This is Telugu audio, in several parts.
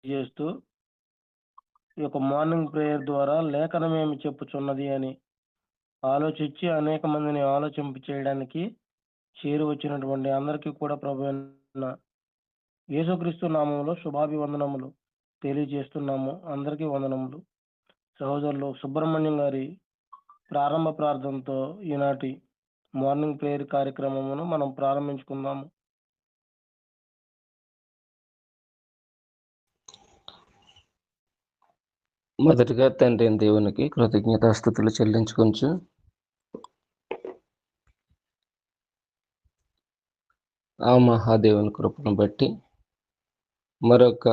చేస్తూ ఈ యొక్క మార్నింగ్ ప్రేయర్ ద్వారా లేఖనమేమి చెప్పుచున్నది అని ఆలోచించి అనేక మందిని ఆలోచింప చేయడానికి చేరువచ్చినటువంటి అందరికీ కూడా ప్రభువైన యేసుక్రీస్తు నామములో శుభాభివందనములు తెలియజేస్తున్నాము. అందరికీ వందనములు. సహోదరులు సుబ్రహ్మణ్యం గారి ప్రారంభ ప్రార్థనతో ఈనాటి మార్నింగ్ ప్రేయర్ కార్యక్రమమును మనం ప్రారంభించుకుందాము. మొదటిగా తండ్రి అయిన దేవునికి కృతజ్ఞతాస్తుతులు చెల్లించుకొంచు ఆ మహాదేవుని కృపను బట్టి మరొక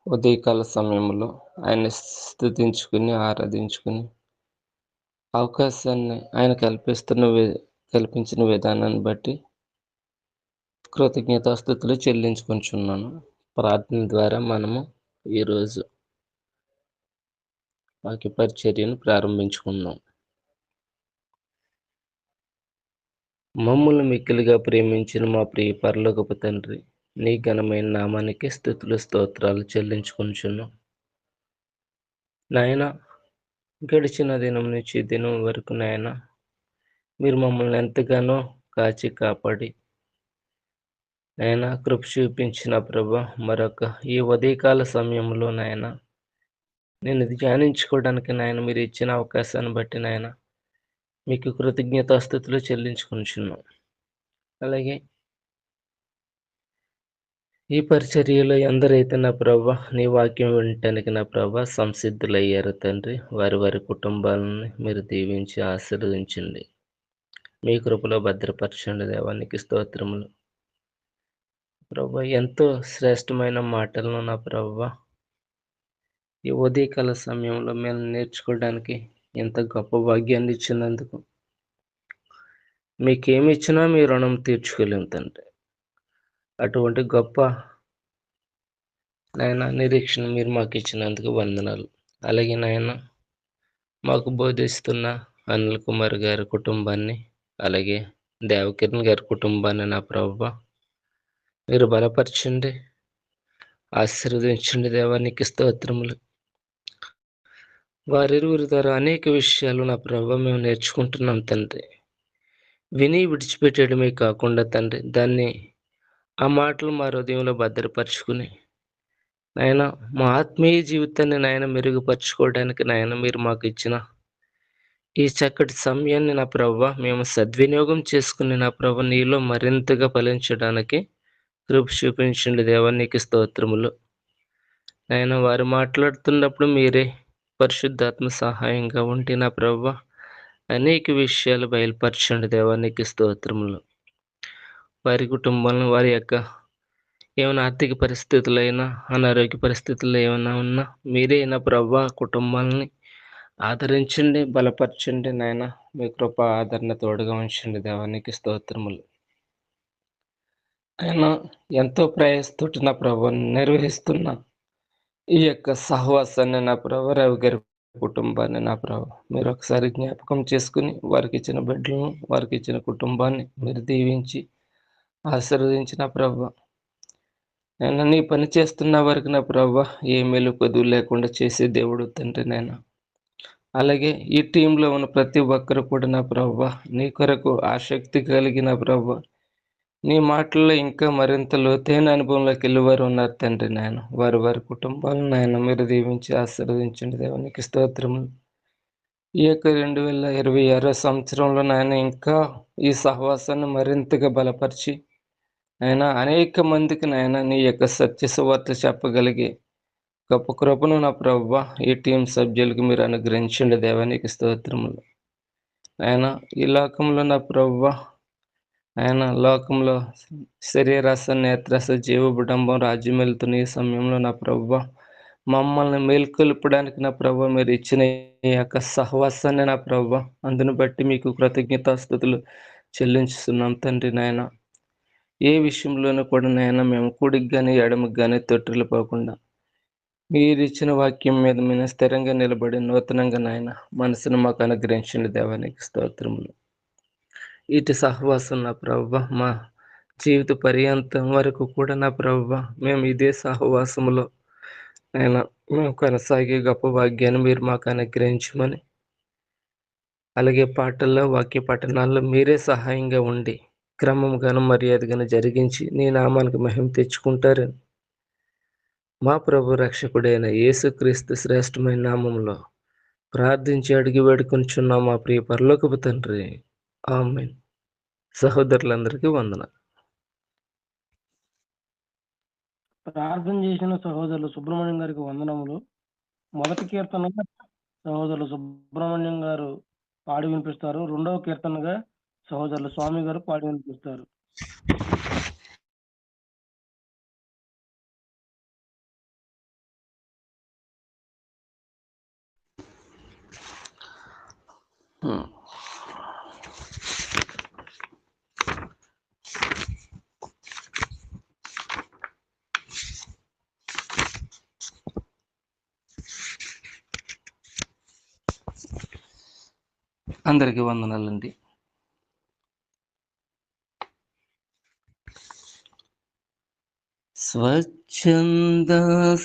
ఉదయకాల సమయంలో ఆయన స్తుతించుకుని ఆరాధించుకుని అవకాశాన్ని ఆయన కల్పించిన విధానాన్ని బట్టి కృతజ్ఞతాస్తుతులు చెల్లించుకొంచున్నాను. ప్రార్థన ద్వారా మనము ఈరోజు వాక్య పరిచర్యను ప్రారంభించుకుందాం. మమ్ములను మిక్కిలిగా ప్రేమించిన మా ప్రియ పరలోకపు తండ్రి, నీ ఘనమైన నామానికి స్తుతులు స్తోత్రాలు చెల్లించుకొంచున్నాం. నాయన, గడిచిన దినం నుంచి దినం వరకు నాయన మీరు మమ్మల్ని ఎంతగానో కాచి కాపాడి నాయన కృప చూపించిన ప్రభా, మరొక ఈ ఉదయకాల సమయంలో నాయన నేను ధ్యానించుకోవడానికి నాయన మీరు ఇచ్చిన అవకాశాన్ని బట్టి నాయన మీకు కృతజ్ఞతాస్తుతులు చెల్లించుకుంటున్నాం. అలాగే ఈ పరిచర్యలో ఎందరైతే నా ప్రభా నీ వాక్యం వినటానికి నా ప్రభా సంసిద్ధులయ్యారు తండ్రి, వారి వారి కుటుంబాలను మీరు దీవించి ఆశీర్వదించండి. మీ కృపలో భద్రపరచండి. దేవానికి స్తోత్రములు ప్రభా. ఎంతో శ్రేష్టమైన మాటలను నా ప్రభా ఈ ఉదయకాల సమయంలో మేము నేర్చుకోవడానికి ఎంత గొప్ప భాగ్యాన్ని ఇచ్చినందుకు మీకేమి ఇచ్చినా మీ రుణం తీర్చుకోలేము తండ్రి. అటువంటి గొప్ప నాయన నిరీక్షణ మీరు మాకు ఇచ్చినందుకు వందనాలు. అలాగే నాయన మాకు బోధిస్తున్న అనిల్ కుమార్ గారి కుటుంబాన్ని, అలాగే దేవకిరణ్ గారి కుటుంబాన్ని నా ప్రభువా మీరు బలపరచండి, ఆశీర్వదించండి. దేవానికి స్తోత్రములు. వారిరువురి ద్వారా అనేక విషయాలు నా ప్రభువా మేము నేర్చుకుంటున్నాం తండ్రి. విని విడిచిపెట్టడమే కాకుండా తండ్రి దాన్ని ఆ మాటలు మా హృదయంలో భద్రపరుచుకుని నాయన మా ఆత్మీయ జీవితాన్ని నాయన మెరుగుపరచుకోవడానికి నాయన మీరు మాకు ఇచ్చిన ఈ చక్కటి సమయాన్ని నా ప్రభువా మేము సద్వినియోగం చేసుకుని నా ప్రభు నీలో మరింతగా ఫలించడానికి కృప చూపించండి. దేవానికి స్తోత్రములు. నాయన వారు మాట్లాడుతున్నప్పుడు మీరే పరిశుద్ధాత్మ సహాయంగా ఉండి నా ప్రభువా అనేక విషయాలు బయలుపరచండి. దేవానికి స్తోత్రములు. వారి కుటుంబాలను, వారి యొక్క ఏమైనా ఆర్థిక పరిస్థితులైనా, అనారోగ్య పరిస్థితులు ఏమైనా ఉన్నా మీరే నా ప్రభువా కుటుంబాలని ఆదరించండి, బలపరచండి. నాయన మీ కృప ఆదరణ తోడుగా ఉంచండి. దేవానికి స్తోత్రములు. ఆయన ఎంతో ప్రయాసతోటి నా ప్రభుని నిర్వహిస్తున్న ఈ యొక్క సహవాసాన్ని నా ప్రభు రవి గారి కుటుంబాన్ని నా ప్రభు మీరు ఒకసారి జ్ఞాపకం చేసుకుని వారికి ఇచ్చిన బిడ్డలను, వారికి ఇచ్చిన కుటుంబాన్ని మీరు దీవించి ఆశీర్వదించిన ప్రభు. నేను నీ పని చేస్తున్న వారికి నా ప్రభు ఏ మేలు కొదువు లేకుండా చేసే దేవుడు తండ్రి నాయన. అలాగే ఈ టీంలో ఉన్న ప్రతి ఒక్కరు కూడా నా ప్రభు నీ కొరకు ఆసక్తి కలిగిన ప్రభు నీ మాటల్లో ఇంకా మరింత లోతైన అనుభవంలోకి వెళ్ళేవారు ఉన్నారు తండ్రి నాయన. వారి వారి కుటుంబాలను నాయన మీరు దీవించి ఆశీర్వదించండి. దేవునికి స్తోత్రములు. ఈ యొక్క 2026 సంవత్సరంలో నాయన ఇంకా ఈ సహవాసాన్ని మరింతగా బలపరిచి నాయన అనేక మందికి నాయన నీ యొక్క సత్య సువార్త చెప్పగలిగే గొప్ప కృపను నా ప్రభువా ఈ టీం సభ్యులకి మీరు అనుగ్రహించండి. దేవానికి స్తోత్రములు. ఆయన ఈ లోకంలో నా ప్రభువా ఆయన లోకంలో శరీరాస, నేత్రాస, జీవబుడంబం రాజ్యం వెళ్తున్న ఈ సమయంలో నా ప్రభువా మమ్మల్ని మేల్కొల్పడానికి నా ప్రభువా మీరు ఇచ్చిన ఈ యొక్క సహవాసాన్ని నా ప్రభువా అందును బట్టి మీకు కృతజ్ఞతాస్తుతులు చెల్లించుతున్నాం తండ్రి నాయన. ఏ విషయంలోనూ కూడా నాయన మేము కుడికి కానీ ఎడమకి కానీ తొట్టిల్లు పోకుండా మీరు ఇచ్చిన వాక్యం మీద మేము స్థిరంగా నిలబడి నూతనంగా నాయన మనసును మాకు అనుగ్రహించండి. దేవానికి స్తోత్రములు. ఇటు సహవాసం నా ప్రభువా మా జీవిత పర్యంతం వరకు కూడా నా ప్రభువా మేము ఇదే సహవాసంలో నేను మేము కొనసాగే గొప్ప భాగ్యాన్ని మీరు మాకు అనుగ్రహించమని, అలాగే పాటల్లో వాక్య పఠనాల్లో మీరే సహాయంగా ఉండి క్రమంగాను మర్యాదగాను జరిగించి నీ నామానికి మహిమ తెచ్చుకుంటారని మా ప్రభు రక్షకుడైన యేసుక్రీస్తు శ్రేష్టమైన నామంలో ప్రార్థించి అడిగి వేడుకొంచున్నాం మా ప్రియ పరలోకపు తండ్రి. ఆమేన్. సహోదరులందరికీ వందనాలు. ప్రార్థన చేసిన సహోదరులు సుబ్రహ్మణ్యం గారికి వందనములు. మొదటి కీర్తనగా సహోదరులు సుబ్రహ్మణ్యం గారు పాడి వినిపిస్తారు. రెండవ కీర్తనగా సహోదరులు స్వామి గారు పాడి వినిపిస్తారు. అందరికీ వందనాలండి. స్వచ్ఛంద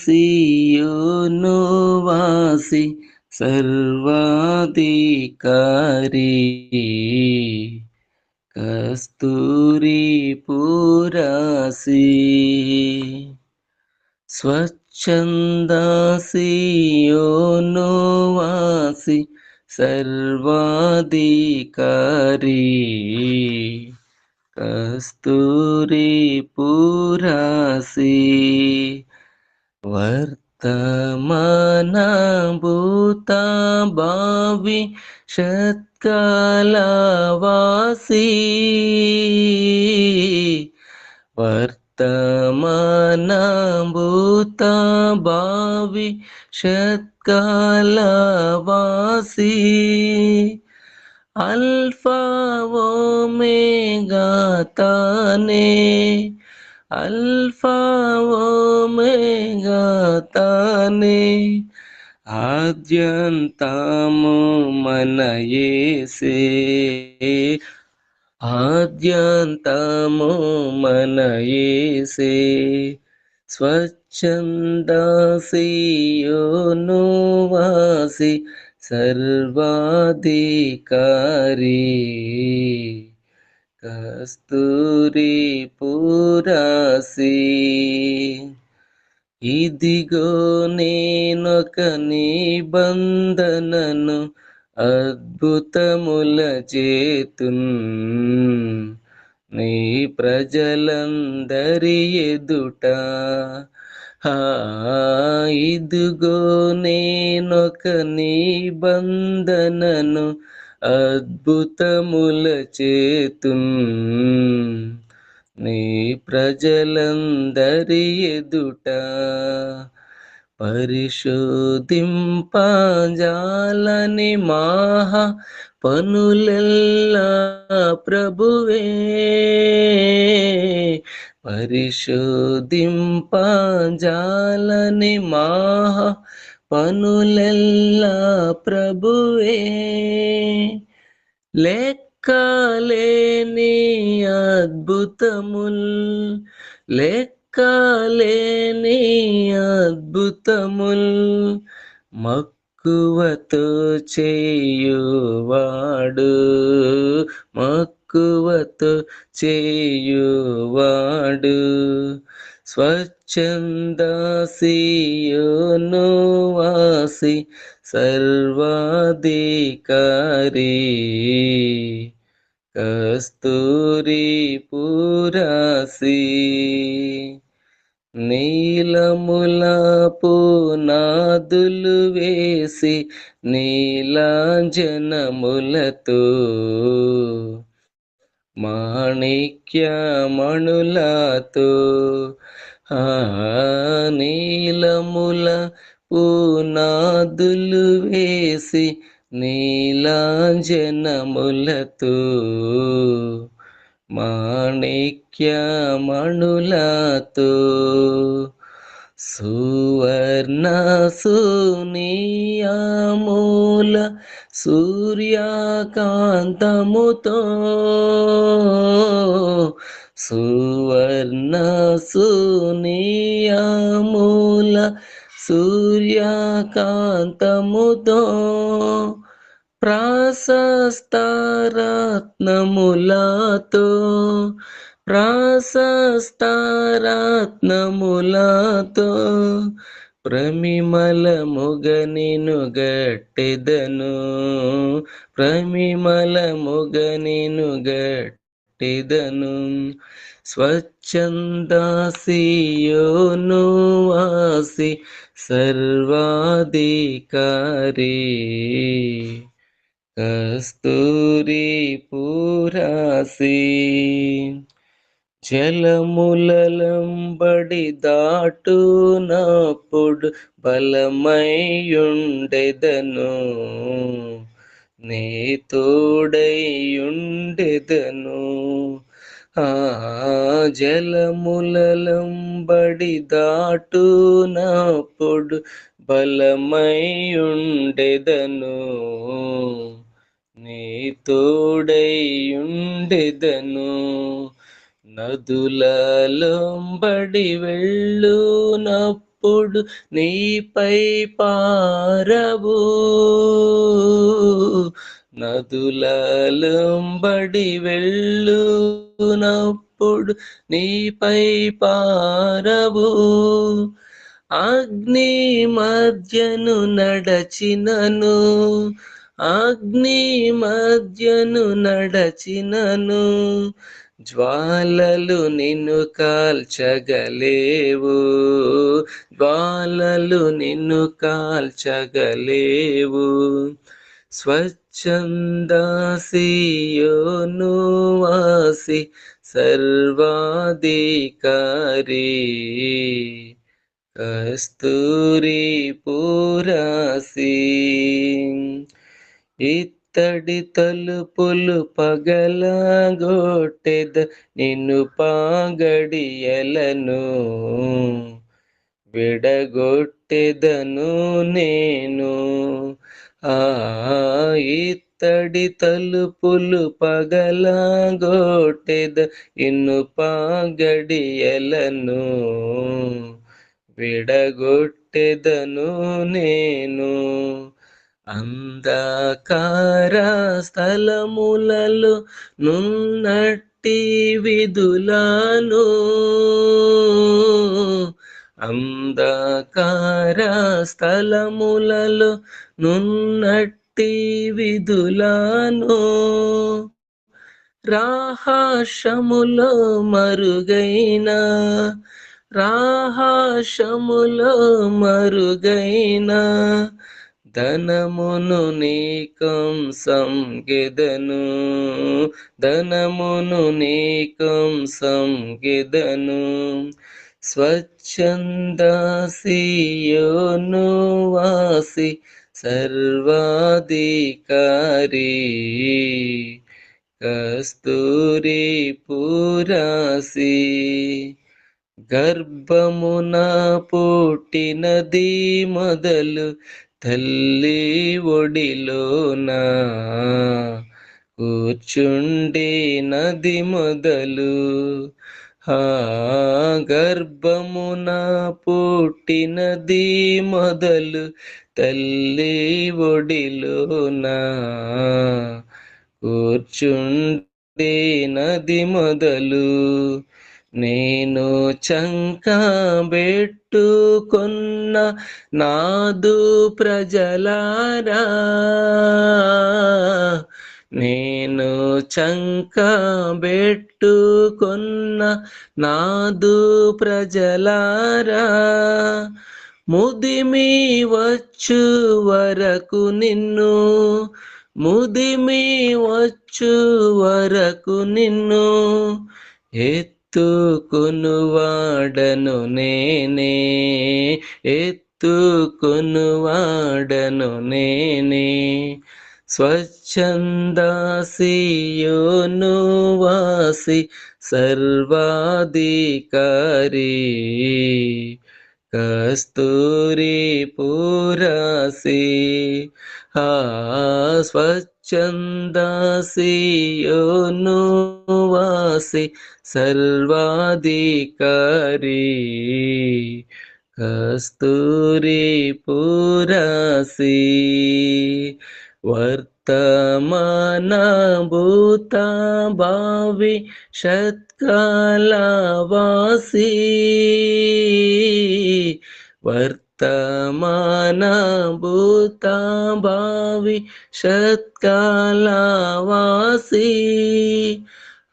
సియోను వాసి సర్వాధికారి కస్తూరి పురాసి స్వచ్ఛంద సియోను వాసి సర్వాధికారి కస్తూరి పురాసి వర్తమాన భూత భావి షత్కాలవాసి వర్తమాన భూత భావి షత్కాలవాసి అల్ఫా ఓమేగా తానే అల్ఫా ఓమేగా తానే ఆద్యంతము మన యేసే ఆద్యంతము మన యేసే స్వచ్ఛంద సియోను వాసి సర్వాధికారి కస్తూరి పురాసి ఇదిగో నేనొక నిబంధనను అద్భుతముల చేతున్ నీ ప్రజలందరి ఎదుట ఇదిగో నేనొక నిబంధనను అద్భుతముల చేతున్ నీ ప్రజలందరి ఎదుట పరిశోధింపజాలని మహా పనులెల్లా ప్రభువే పరిశోధింపజాలని మహా పనులెల్లా ప్రభువే లెక్కలేని అద్భుతముల్ లెక్కలేని అద్భుతముల్ మక్కువతో చేయువాడు మక్కువతో చేయువాడు స్వచ్ఛంద సియోను వాసి సర్వాధికారి కస్తూరి పురాసి నీలముల పునాదులు వేసి నీలాంజనములతో మాణిక్యమణులతో నీలముల పునాదులు వేసి నీలాంజనములతో మాణిక్యమణులతో సువర్ణ సునీయముల సూర్యకాంతముతో సువర్ణ సునీయముల సూర్యకాంతముతో ప్రాశస్తారత్నములతో ప్రాశస్తారత్నములతో ప్రమిమలముగనిను గట్టెదను ప్రమిమలముగనిను గట్టెదను స్వచ్ఛందాసియోను వాసి సర్వాధికారి కస్తూరి పురాసి జలములలంబడి దాటునప్పుడు బలమైయుండెదను నీ తోడైయుండెదను ఆ జలములలంబడి దాటునప్పుడు బలమైయుండెదను నీ తోడైయుండెదను నదులలోంబడి వెళ్ళునప్పుడు నీపై పారవు నదులలోంబడి వెళ్ళునప్పుడు నీపై పారవు అగ్ని మధ్యను నడచినను అగ్ని మధ్యను నడచినను జ్వాలలు నిన్ను కాల్చగలేవు జ్వాలలు నిన్ను కాల్చగలేవు స్వచ్ఛందాసియోను వాసి సర్వాధికారి కస్తూరి పురాసి ఇత్తడి తలుపులు పగలగొట్టెద నిన్ను పాగడియలను విడగొట్టెదను నేను ఆ ఇత్తడి తలుపులు పగలగొట్టెద నిన్ను పాగడియలను విడగొట్టెదను నేను అంధకార స్థలములలో నున్నట్టి విధులను అంధకార స్థలములలో నున్నట్టి విధులను రాహాషములో మరుగైన రాహాషములో మరుగైన ధనమును నీకం సంగెదను ధనమును నీకం సంగెదను స్వచ్ఛందాసియోను వాసి సర్వాధికారి కస్తూరి పురాసి గర్భమున పుట్టినది మొదలు తల్లి ఒడిలోన కూర్చుండి నది మొదలు ఆ గర్భమున పుట్టినది మొదలు తల్లి ఒడిలోన కూర్చుండి నది మొదలు నేను చంకబెట్టుకొన్న నాదు ప్రజలారా నేను చంకబెట్టుకొన్న నాదు ప్రజలారా ముదిమి వచ్చు వరకు నిన్ను ముదిమి వచ్చు వరకు నిన్ను ఎత్తుకొనువాడను నేనే ఎత్తుకొనువాడను నేనే స్వచ్ఛందాసియోను వాసి సర్వాధికారి కస్తూరి పురాసి ఆ స్వచ్ఛందాసియోను వాసి సర్వాధికారి కస్తూరి పురాసి వర్తమాన భూత భావి షత్కాలవాసి వర్తమాన భూత భావి షత్కాలవాసి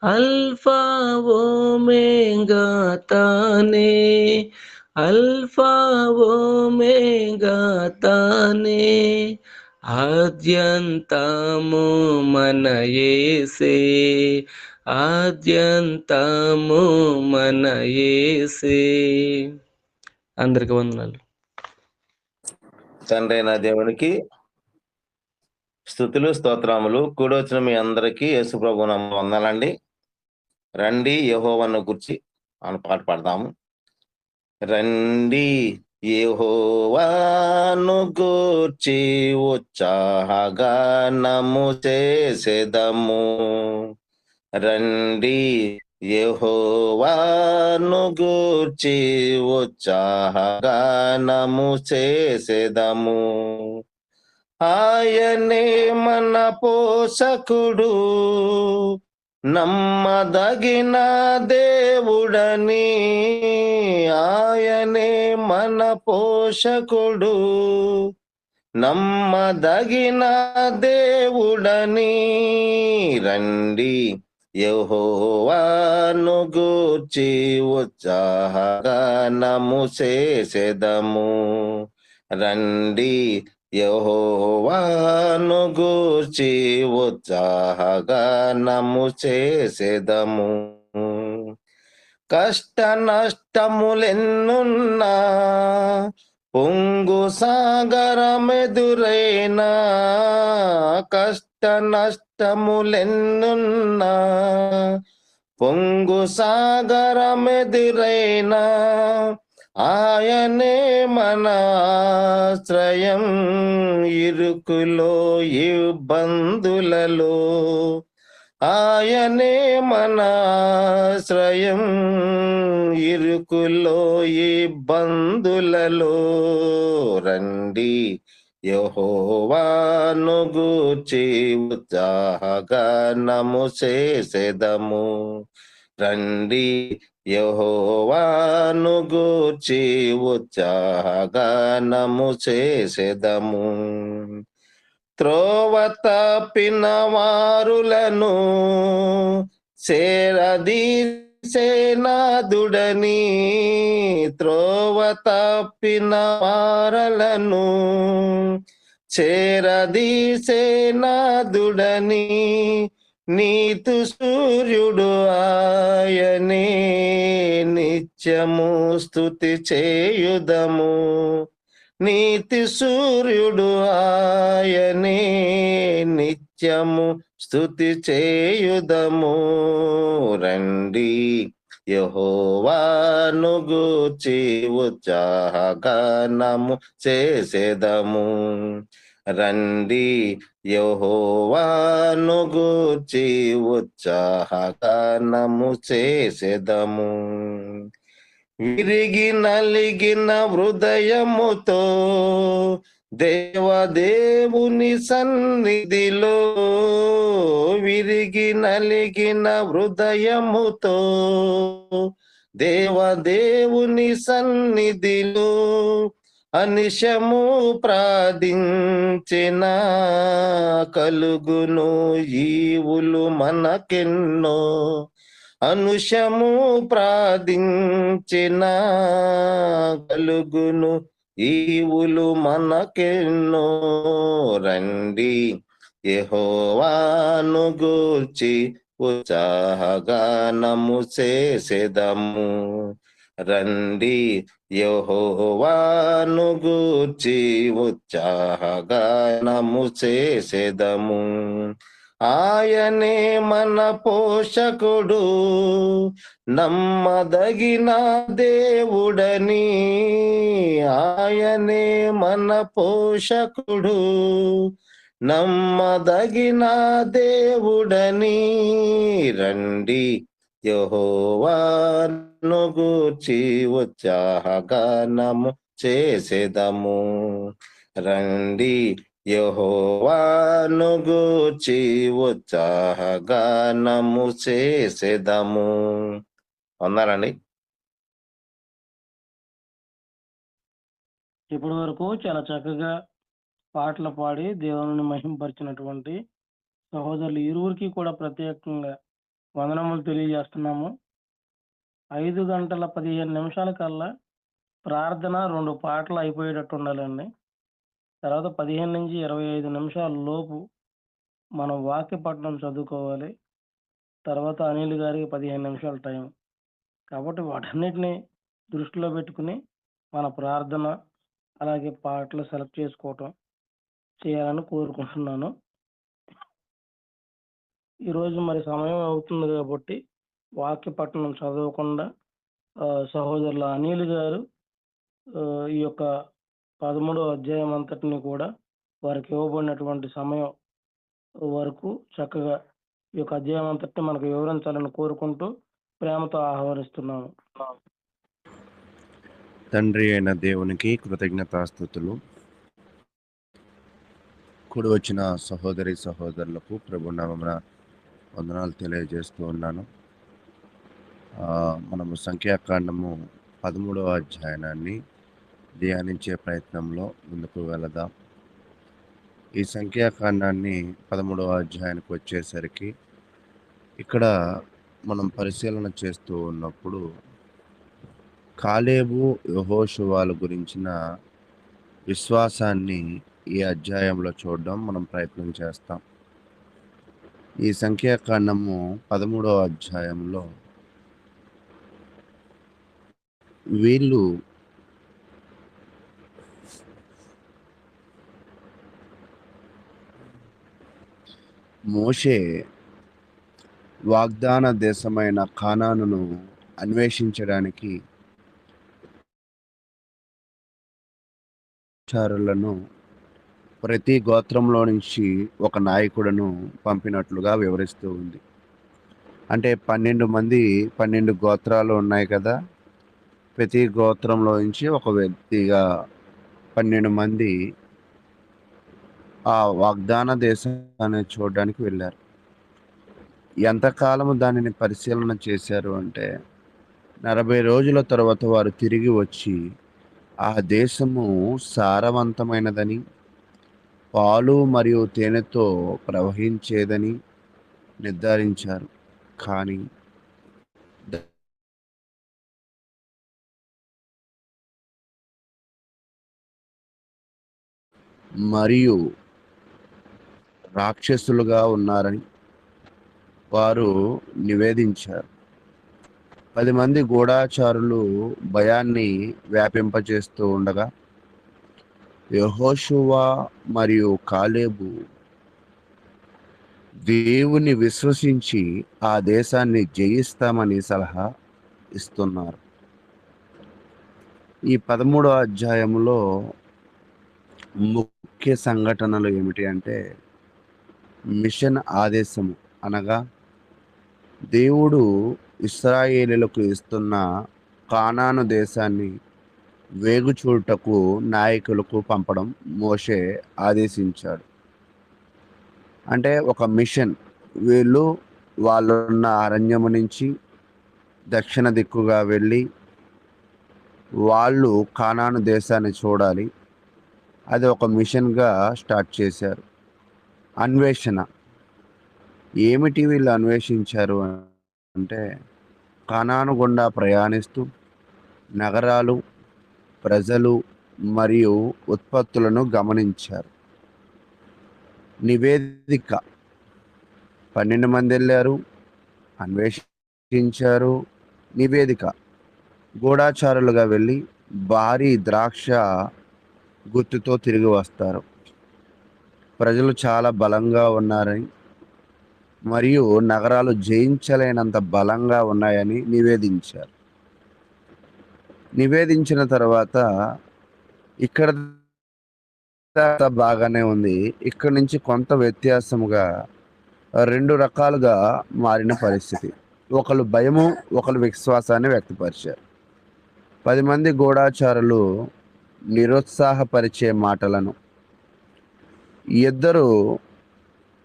అల్ఫా ఓమేగా తానే అల్ఫా ఓమేగా తానే ఆద్యంతము మన యేసే ఆద్యంతము మన యేసే. అందరికి వందనాలు. తండ్రి అయిన దేవునికి స్తుతులు స్తోత్రములు. కూడొచ్చిన మీ అందరికీ యేసుప్రభు నామమున వందనాలండి. రండి యెహోవాను గూర్చి అని పాట పాడదాము. రండి యెహోవాను గూర్చి ఉత్సాహగానము చేసెదము. రండి యెహోవాను గూర్చి ఉత్సాహగానము చేసెదము. ఆయనే మన పోషకుడు, నమ్మదగిన దేవుడని. ఆయనే మన పోషకుడు, నమ్మదగిన దేవుడని. రండి యెహోవాను గూర్చి ఉత్సాహగానము చేసెదము. రండి యెహోవాను గూర్చి ఉత్సాహగానము చేసెదము. కష్ట నష్టములెన్నున్నా, పొంగు సాగరమెదురైనా. కష్ట నష్టములెన్నున్నా, పొంగు సాగరమెదురైనా. ఆయనే మన ఆశ్రయం ఇరుకులో ఇబ్బందులలో. ఆయనే మన ఆశ్రయం ఇరుకులో ఇబ్బందులలో. రండి యెహోవాను గూర్చి ఉత్సాహగానము చేసెదము. రండి యెహోవాను గూర్చి ఉత్సాహగానము చేసెదము. త్రోవ తప్పిన వారులను చేరదీసే నాదుడని. త్రోవ తప్పిన వారలను చేరదీసే నాదుడని. నీతి సూర్యుడు ఆయనే, నిత్యము స్తుతి చేయుదము. నీతి సూర్యుడు ఆయనే, నిత్యము స్తుతి చేయుదము. రండి యెహోవాను గూర్చి ఉత్సాహగానము చేసెదము. రండి యెహోవాను గూర్చి ఉత్సాహగానము చేసెదము. విరిగి నలిగిన హృదయముతో దేవదేవుని సన్నిధిలో. విరిగి నలిగిన హృదయముతో దేవదేవుని సన్నిధిలో. అనిశము ప్రార్థించిన కలుగును ఈవులు మనకెన్నో. అనుశము ప్రార్థించిన కలుగును ఈవులు మనకెన్నో. రండి యెహోవాను గూర్చి ఉత్సాహగానము చేసెదము. రండి యెహోవాను గూర్చి ఉత్సాహగానము చేసెదము. ఆయనే మన పోషకుడు, నమ్మదగిన దేవుడని. ఆయనే మన పోషకుడు, నమ్మదగిన దేవుడని. రండి యెహోవాను గూర్చి ఉత్సాహగానము చేసెదము. రండి యెహోవాను గూర్చి ఉత్సాహగానము చేసెదము. ఉన్నారండి. ఇప్పటి వరకు చాలా చక్కగా పాటలు పాడి దేవుని మహింపరిచినటువంటి సహోదరులు ఇరువురికి కూడా ప్రత్యేకంగా వందనములు తెలియజేస్తున్నాము. 5:15 కల్లా ప్రార్థన 2 పాటలు అయిపోయేటట్టు ఉండాలండి. తర్వాత 15 నుంచి 25 నిమిషాల లోపు మనం వాక్య పఠనం చదువుకోవాలి. తర్వాత అనిల్ గారికి 15 నిమిషాల టైం. కాబట్టి వాటన్నిటిని దృష్టిలో పెట్టుకుని మన ప్రార్థన అలాగే పాటలు సెలెక్ట్ చేసుకోవటం చేయాలని కోరుకుంటున్నాను. ఈరోజు మరి సమయం అవుతుంది కాబట్టి వాక్య పఠనం చదవకుండా సహోదరుల అనిల్ గారు ఈ యొక్క 13వ అధ్యాయం అంతటిని కూడా వారికి ఇవ్వబడినటువంటి సమయం వరకు చక్కగా ఈ యొక్క అధ్యాయం అంతటిని మనకు వివరించాలని కోరుకుంటూ ప్రేమతో ఆహ్వానిస్తున్నాను. తండ్రి అయిన దేవునికి కృతజ్ఞతాస్తుతులు. కూడి వచ్చిన సహోదరి సహోదరులకు ప్రభునామమున వందనాలు తెలియజేస్తూ ఉన్నాను. మనము సంఖ్యాకాండము 13వ అధ్యాయాన్ని ధ్యానించే ప్రయత్నంలో ముందుకు వెళదాం. ఈ సంఖ్యాకాండాన్ని 13వ అధ్యాయానికి వచ్చేసరికి ఇక్కడ మనం పరిశీలన చేస్తూ ఉన్నప్పుడు కాలేబు యెహోషువాల గురించిన విశ్వాసాన్ని ఈ అధ్యాయంలో చూడడం మనం ప్రయత్నం చేస్తాం. ఈ సంఖ్యాకాండము 13వ అధ్యాయంలో వీళ్ళు మోషే వాగ్దాన దేశమైన కానానును అన్వేషించడానికి చారులను ప్రతి గోత్రంలో నుంచి ఒక నాయకుడును పంపినట్లుగా వివరిస్తూ ఉంది. అంటే 12 మంది 12 గోత్రాలు ఉన్నాయి కదా, ప్రతి గోత్రంలో నుంచి ఒక వ్యక్తిగా 12 మంది ఆ వాగ్దాన దేశాన్ని చూడడానికి వెళ్ళారు. ఎంతకాలము దానిని పరిశీలన చేశారు అంటే 40 రోజుల తర్వాత వారు తిరిగి వచ్చి ఆ దేశము సారవంతమైనదని, పాలు మరియు తేనెతో ప్రవహించేదని నిర్ధారించారు. కానీ మరియు రాక్షసులుగా ఉన్నారని వారు నివేదించారు. 10 మంది గూఢాచారులు భయాన్ని వ్యాపింపజేస్తూ ఉండగా యెహోషువ మరియు కాలేబు దేవుని విశ్వసించి ఆ దేశాన్ని జయిస్తామని సలహా ఇస్తున్నారు. ఈ 13వ అధ్యాయంలో ముఖ్య సంఘటనలు ఏమిటి అంటే మిషన్ ఆదేశము, అనగా దేవుడు ఇశ్రాయేలీయులకు ఇస్తున్న కానాను దేశాన్ని వేగుచూడటకు నాయకులకు పంపడం మోషే ఆదేశించాడు. అంటే ఒక మిషన్, వీళ్ళు వాళ్ళున్న అరణ్యము నుంచి దక్షిణ దిక్కుగా వెళ్ళి వాళ్ళు కానాను దేశాన్ని చూడాలి. అది ఒక మిషన్గా స్టార్ట్ చేశారు. అన్వేషణ ఏమిటి వీళ్ళు అన్వేషించారు అంటే కానాను గుండా ప్రయాణిస్తూ నగరాలు, ప్రజలు మరియు ఉత్పత్తులను గమనించారు. నివేదిక 12 మంది వెళ్ళారు, అన్వేషించారు. నివేదిక గూఢాచారులుగా వెళ్ళి భారీ ద్రాక్ష గుత్తుతో తిరిగి వస్తారు. ప్రజలు చాలా బలంగా ఉన్నారని మరియు నగరాలు జయించలేనంత బలంగా ఉన్నాయని నివేదించారు. నివేదించిన తర్వాత ఇక్కడ బాగానే ఉంది, ఇక్కడి నుంచి కొంత వ్యత్యాసముగా 2 రకాలుగా మారిన పరిస్థితి. ఒకళ్ళు భయము, ఒకళ్ళు విశ్వాసాన్ని వ్యక్తపరిచారు. 10 మంది గూఢాచారులు నిరుత్సాహపరిచే మాటలను, ఇద్దరు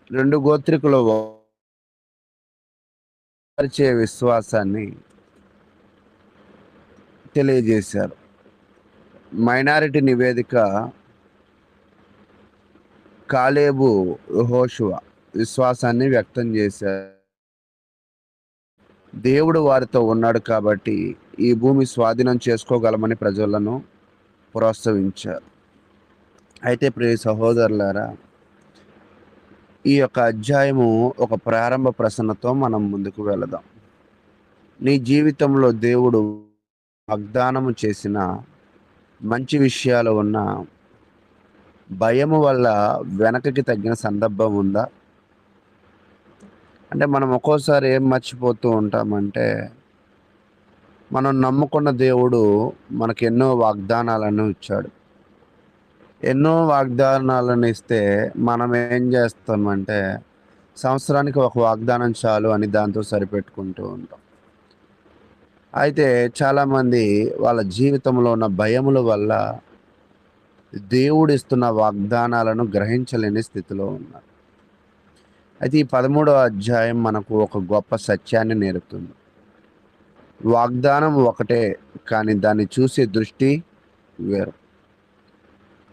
2 గోత్రికులు పరిచే విశ్వాసాన్ని తెలియజేశారు. మైనారిటీ నివేదిక కాలేబు, యెహోషువ విశ్వాసాన్ని వ్యక్తం చేశారు. దేవుడు వారితో ఉన్నాడు కాబట్టి ఈ భూమి స్వాధీనం చేసుకోగలమని ప్రజలను ప్రోత్సహించారు. అయితే ప్రియ సహోదరులారా, ఈ యొక్క అధ్యాయము ఒక ప్రారంభ ప్రశ్నతో మనం ముందుకు వెళదాం. నీ జీవితంలో దేవుడు వాగ్దానము చేసిన మంచి విషయాలు ఉన్న భయము వల్ల వెనకకి తగ్గిన సందర్భం ఉందా? అంటే మనం ఒక్కోసారి ఏం మర్చిపోతూ ఉంటామంటే, మనం నమ్ముకున్న దేవుడు మనకు ఎన్నో వాగ్దానాలను ఇచ్చాడు. ఎన్నో వాగ్దానాలను ఇస్తే మనం ఏం చేస్తామంటే, సంవత్సరానికి ఒక వాగ్దానం చాలు అని దాంతో సరిపెట్టుకుంటూ ఉంటాం. అయితే చాలామంది వాళ్ళ జీవితంలో ఉన్న భయముల వల్ల దేవుడు ఇస్తున్న వాగ్దానాలను గ్రహించలేని స్థితిలో ఉన్నారు. అయితే ఈ 13వ అధ్యాయం మనకు ఒక గొప్ప సత్యాన్ని నేర్పుతుంది. వాగ్దానం ఒకటే, కానీ దాన్ని చూసే దృష్టి వేరు.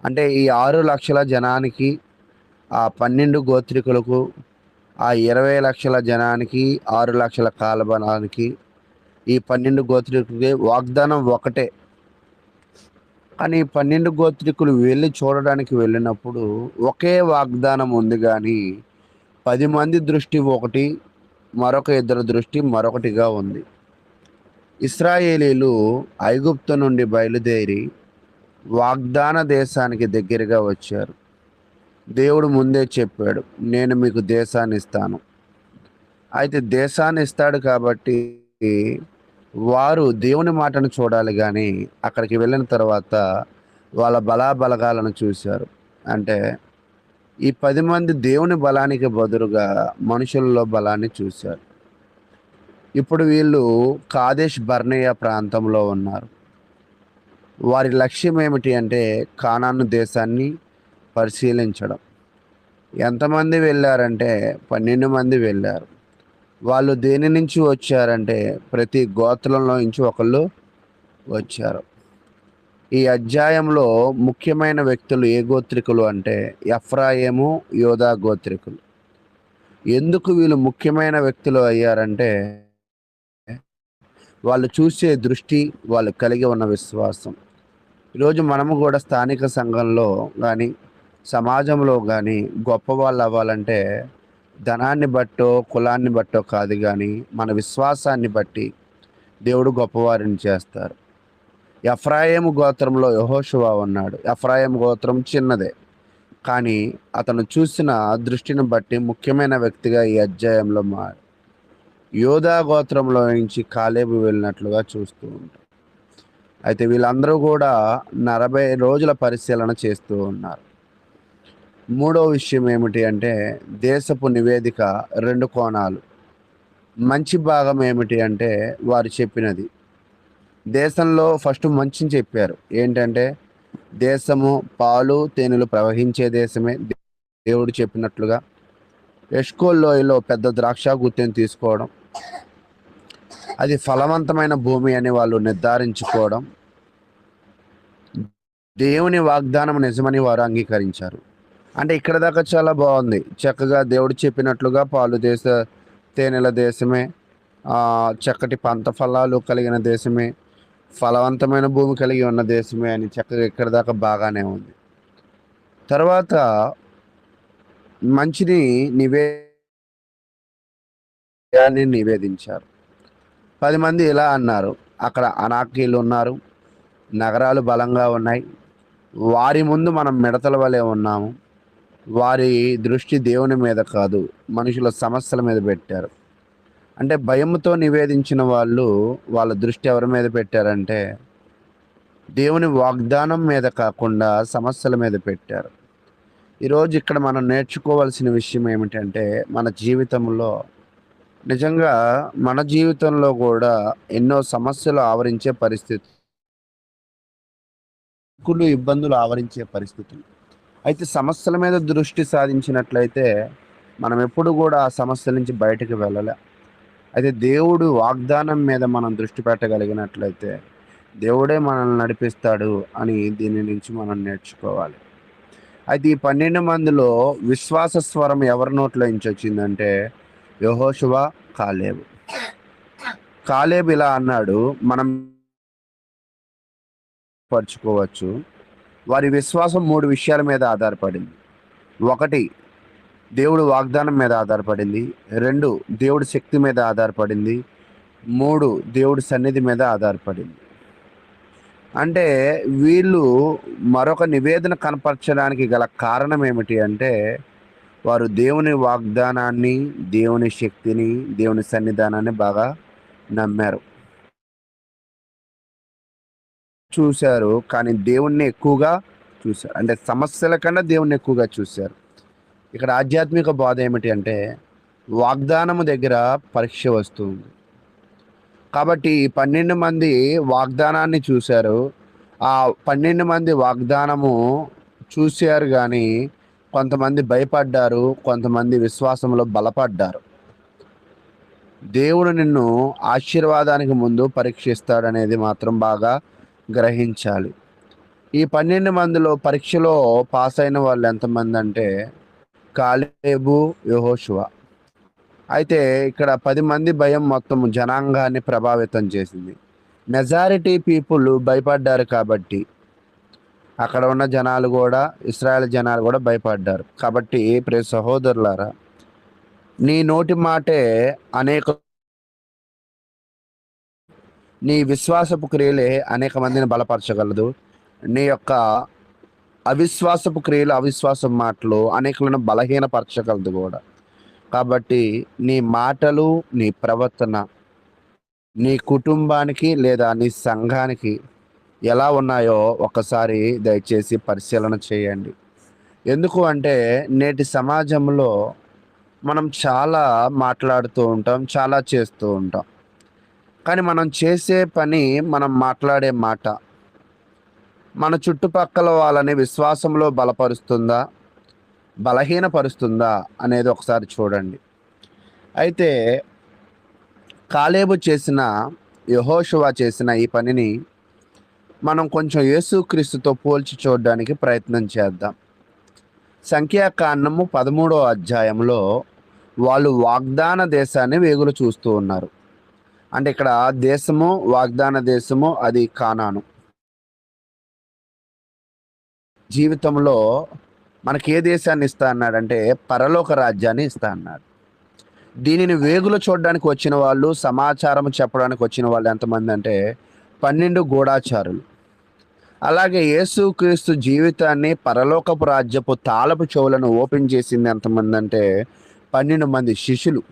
అంటే ఈ 6 లక్షల జనానికి, ఆ 12 గోత్రికులకు, ఆ 20 లక్షల జనానికి, 6 లక్షల కాలబలానికి, ఈ 12 గోత్రికులకి వాగ్దానం ఒకటే. కానీ 12 గోత్రికులు వెళ్ళి చూడడానికి వెళ్ళినప్పుడు ఒకే వాగ్దానం ఉంది, కానీ 10 మంది దృష్టి ఒకటి, మరొక 2 దృష్టి మరొకటిగా ఉంది. ఇశ్రాయేలీలు ఐగుప్తు నుండి బయలుదేరి వాగ్దాన దేశానికి దగ్గరగా వచ్చారు. దేవుడు ముందే చెప్పాడు, నేను మీకు దేశాన్ని ఇస్తాను. అయితే దేశాన్ని ఇస్తాడు కాబట్టి వారు దేవుని మాటను చూడాలి, కానీ అక్కడికి వెళ్ళిన తర్వాత వాళ్ళ బలాబలగాలను చూశారు. అంటే ఈ 10 మంది దేవుని బలానికి బదులుగా మనుషులలో బలాన్ని చూశారు. ఇప్పుడు వీళ్ళు కాదేష్ బర్నేయ ప్రాంతంలో ఉన్నారు. వారి లక్ష్యం ఏమిటి అంటే కానాను దేశాన్ని పరిశీలించడం. ఎంతమంది వెళ్ళారంటే 12 మంది వెళ్ళారు. వాళ్ళు దేని నుంచి వచ్చారంటే ప్రతి గోత్రంలో నుంచి ఒకళ్ళు వచ్చారు. ఈ అధ్యాయంలో ముఖ్యమైన వ్యక్తులు ఏ గోత్రికులు అంటే ఎఫ్రాయిము, యోధా గోత్రికులు. ఎందుకు వీళ్ళు ముఖ్యమైన వ్యక్తులు అయ్యారంటే వాళ్ళు చూసే దృష్టి, వాళ్ళు కలిగి ఉన్న విశ్వాసం. ఈరోజు మనము కూడా స్థానిక సంఘంలో కానీ సమాజంలో కానీ గొప్ప వాళ్ళు అవ్వాలంటే ధనాన్ని బట్టో కులాన్ని బట్టో కాదు, కానీ మన విశ్వాసాన్ని బట్టి దేవుడు గొప్పవారిని చేస్తారు. ఎఫ్రాయిము గోత్రంలో యెహోషువ ఉన్నాడు. ఎఫ్రాయిము గోత్రం చిన్నదే, కానీ అతను చూసిన దృష్టిని బట్టి ముఖ్యమైన వ్యక్తిగా ఈ అధ్యాయంలో మారి యోధా గోత్రంలో నుంచి కాలేబు వెళ్ళినట్లుగా చూస్తూ ఉంటాం. అయితే వీళ్ళందరూ కూడా 40 రోజుల పరిశీలన చేస్తూ ఉన్నారు. మూడో విషయం ఏమిటి అంటే దేశపు నివేదిక 2 కోణాలు. మంచి భాగం ఏమిటి అంటే వారు చెప్పినది దేశంలో ఫస్ట్ మంచిని చెప్పారు. ఏంటంటే దేశము పాలు తేనెలు ప్రవహించే దేశమే, దేవుడు చెప్పినట్లుగా. ఎష్కోల్ లోయలో పెద్ద ద్రాక్ష గుత్తెను తీసుకోవడం, అది ఫలవంతమైన భూమి అని వాళ్ళు నిర్ధారించుకోవడం, దేవుని వాగ్దానం నిజమని వారు అంగీకరించారు. అంటే ఇక్కడ దాకా చాలా బాగుంది. చక్కగా దేవుడు చెప్పినట్లుగా పాలు దేశ తేనెల దేశమే, చక్కటి పంట ఫలాలు కలిగిన దేశమే, ఫలవంతమైన భూమి కలిగి ఉన్న దేశమే అని చక్కగా ఇక్కడ దాకా బాగానే ఉంది. తర్వాత మంచిని నివేదించారు. 10 మంది ఇలా అన్నారు, అక్కడ అనాకీలు ఉన్నారు, నగరాలు బలంగా ఉన్నాయి, వారి ముందు మనం మిడతల వలె ఉన్నాము. వారి దృష్టి దేవుని మీద కాదు, మనుషుల సమస్యల మీద పెట్టారు. అంటే భయంతో నివేదించిన వాళ్ళు వాళ్ళ దృష్టి ఎవరి మీద పెట్టారంటే దేవుని వాగ్దానం మీద కాకుండా సమస్యల మీద పెట్టారు. ఈరోజు ఇక్కడ మనం నేర్చుకోవాల్సిన విషయం ఏమిటంటే మన జీవితంలో నిజంగా మన జీవితంలో కూడా ఎన్నో సమస్యలు ఆవరించే పరిస్థితి, ఇబ్బందులు ఆవరించే పరిస్థితులు. అయితే సమస్యల మీద దృష్టి సాధించినట్లయితే మనం ఎప్పుడు కూడా ఆ సమస్యల నుంచి బయటకు వెళ్ళలే. అయితే దేవుడు వాగ్దానం మీద మనం దృష్టి పెట్టగలిగినట్లయితే దేవుడే మనల్ని నడిపిస్తాడు అని దీని నుంచి మనం నేర్చుకోవాలి. అయితే ఈ 12 మందిలో విశ్వాస స్వరం ఎవరి నోట్లో నుంచి వచ్చిందంటే యెహోషువ, కాలేబు. కాలేబు ఇలా అన్నాడు, మనం పరుచుకోవచ్చు. వారి విశ్వాసం 3 విషయాల మీద ఆధారపడింది. 1, దేవుడు వాగ్దానం మీద ఆధారపడింది. 2, దేవుడి శక్తి మీద ఆధారపడింది. 3, దేవుడి సన్నిధి మీద ఆధారపడింది. అంటే వీళ్ళు మరొక నివేదన కనపరచడానికి గల కారణం ఏమిటి అంటే వారు దేవుని వాగ్దానాన్ని, దేవుని శక్తిని, దేవుని సన్నిధానాన్ని బాగా నమ్మారు, చూశారు. కానీ దేవుణ్ణి ఎక్కువగా చూశారు. అంటే సమస్యల కన్నా దేవుణ్ణి ఎక్కువగా చూశారు. ఇక్కడ ఆధ్యాత్మిక బోధ ఏమిటి అంటే వాగ్దానము దగ్గర పరీక్ష వస్తుంది. కాబట్టి 12 మంది వాగ్దానాన్ని చూశారు. ఆ 12 మంది వాగ్దానము చూశారు, కానీ కొంతమంది భయపడ్డారు, కొంతమంది విశ్వాసంలో బలపడ్డారు. దేవుడు నిన్ను ఆశీర్వాదానికి ముందు పరీక్షిస్తాడనేది మాత్రం బాగా గ్రహించాలి. ఈ 12 మందిలో పరీక్షలో పాస్ అయిన వాళ్ళు ఎంతమంది అంటే కాలేబు, యెహోషువ. అయితే ఇక్కడ 10 మంది భయం మొత్తం జనాంగాన్ని ప్రభావితం చేసింది. మెజారిటీ పీపుల్ భయపడ్డారు కాబట్టి అక్కడ ఉన్న జనాలు కూడా, ఇశ్రాయేల్ జనాలు కూడా భయపడ్డారు. కాబట్టి ప్రియ సహోదరులారా, నీ నోటి మాటే నీ విశ్వాసపు క్రియలే అనేక మందిని బలపరచగలదు. నీ యొక్క అవిశ్వాసపు క్రియలు, అవిశ్వాసం మాటలు అనేకులను బలహీనపరచగలదు కూడా. కాబట్టి నీ మాటలు, నీ ప్రవర్తన నీ కుటుంబానికి లేదా నీ సంఘానికి ఎలా ఉన్నాయో ఒకసారి దయచేసి పరిశీలన చేయండి. ఎందుకు అంటే నేటి సమాజంలో మనం చాలా మాట్లాడుతూ ఉంటాం, చాలా చేస్తూ ఉంటాం. కానీ మనం చేసే పని, మనం మాట్లాడే మాట మన చుట్టుపక్కల వాళ్ళని విశ్వాసంలో బలపరుస్తుందా, బలహీనపరుస్తుందా అనేది ఒకసారి చూడండి. అయితే కాలేబు చేసిన, యెహోషువ చేసిన ఈ పనిని మనం కొంచెం యేసుక్రీస్తుతో పోల్చి చూడడానికి ప్రయత్నం చేద్దాం. సంఖ్యాకాండము 13వ అధ్యాయంలో వాళ్ళు వాగ్దాన దేశాన్ని వేగులు చూస్తూ ఉన్నారు. అంటే ఇక్కడ దేశము, వాగ్దాన దేశము, అది కానాను. జీవితంలో మనకి ఏ దేశాన్ని ఇస్తా అన్నాడంటే పరలోక రాజ్యాన్ని ఇస్తా అన్నాడు. దీనిని వేగులు చూడడానికి వచ్చిన వాళ్ళు, సమాచారం చెప్పడానికి వచ్చిన వాళ్ళు ఎంతమంది అంటే 12 గూఢాచారులు. అలాగే యేసుక్రీస్తు జీవితాన్ని, పరలోకపు రాజ్యపు తాళపు చెవులను ఓపెన్ చేసింది ఎంతమంది అంటే 12 మంది శిష్యులు.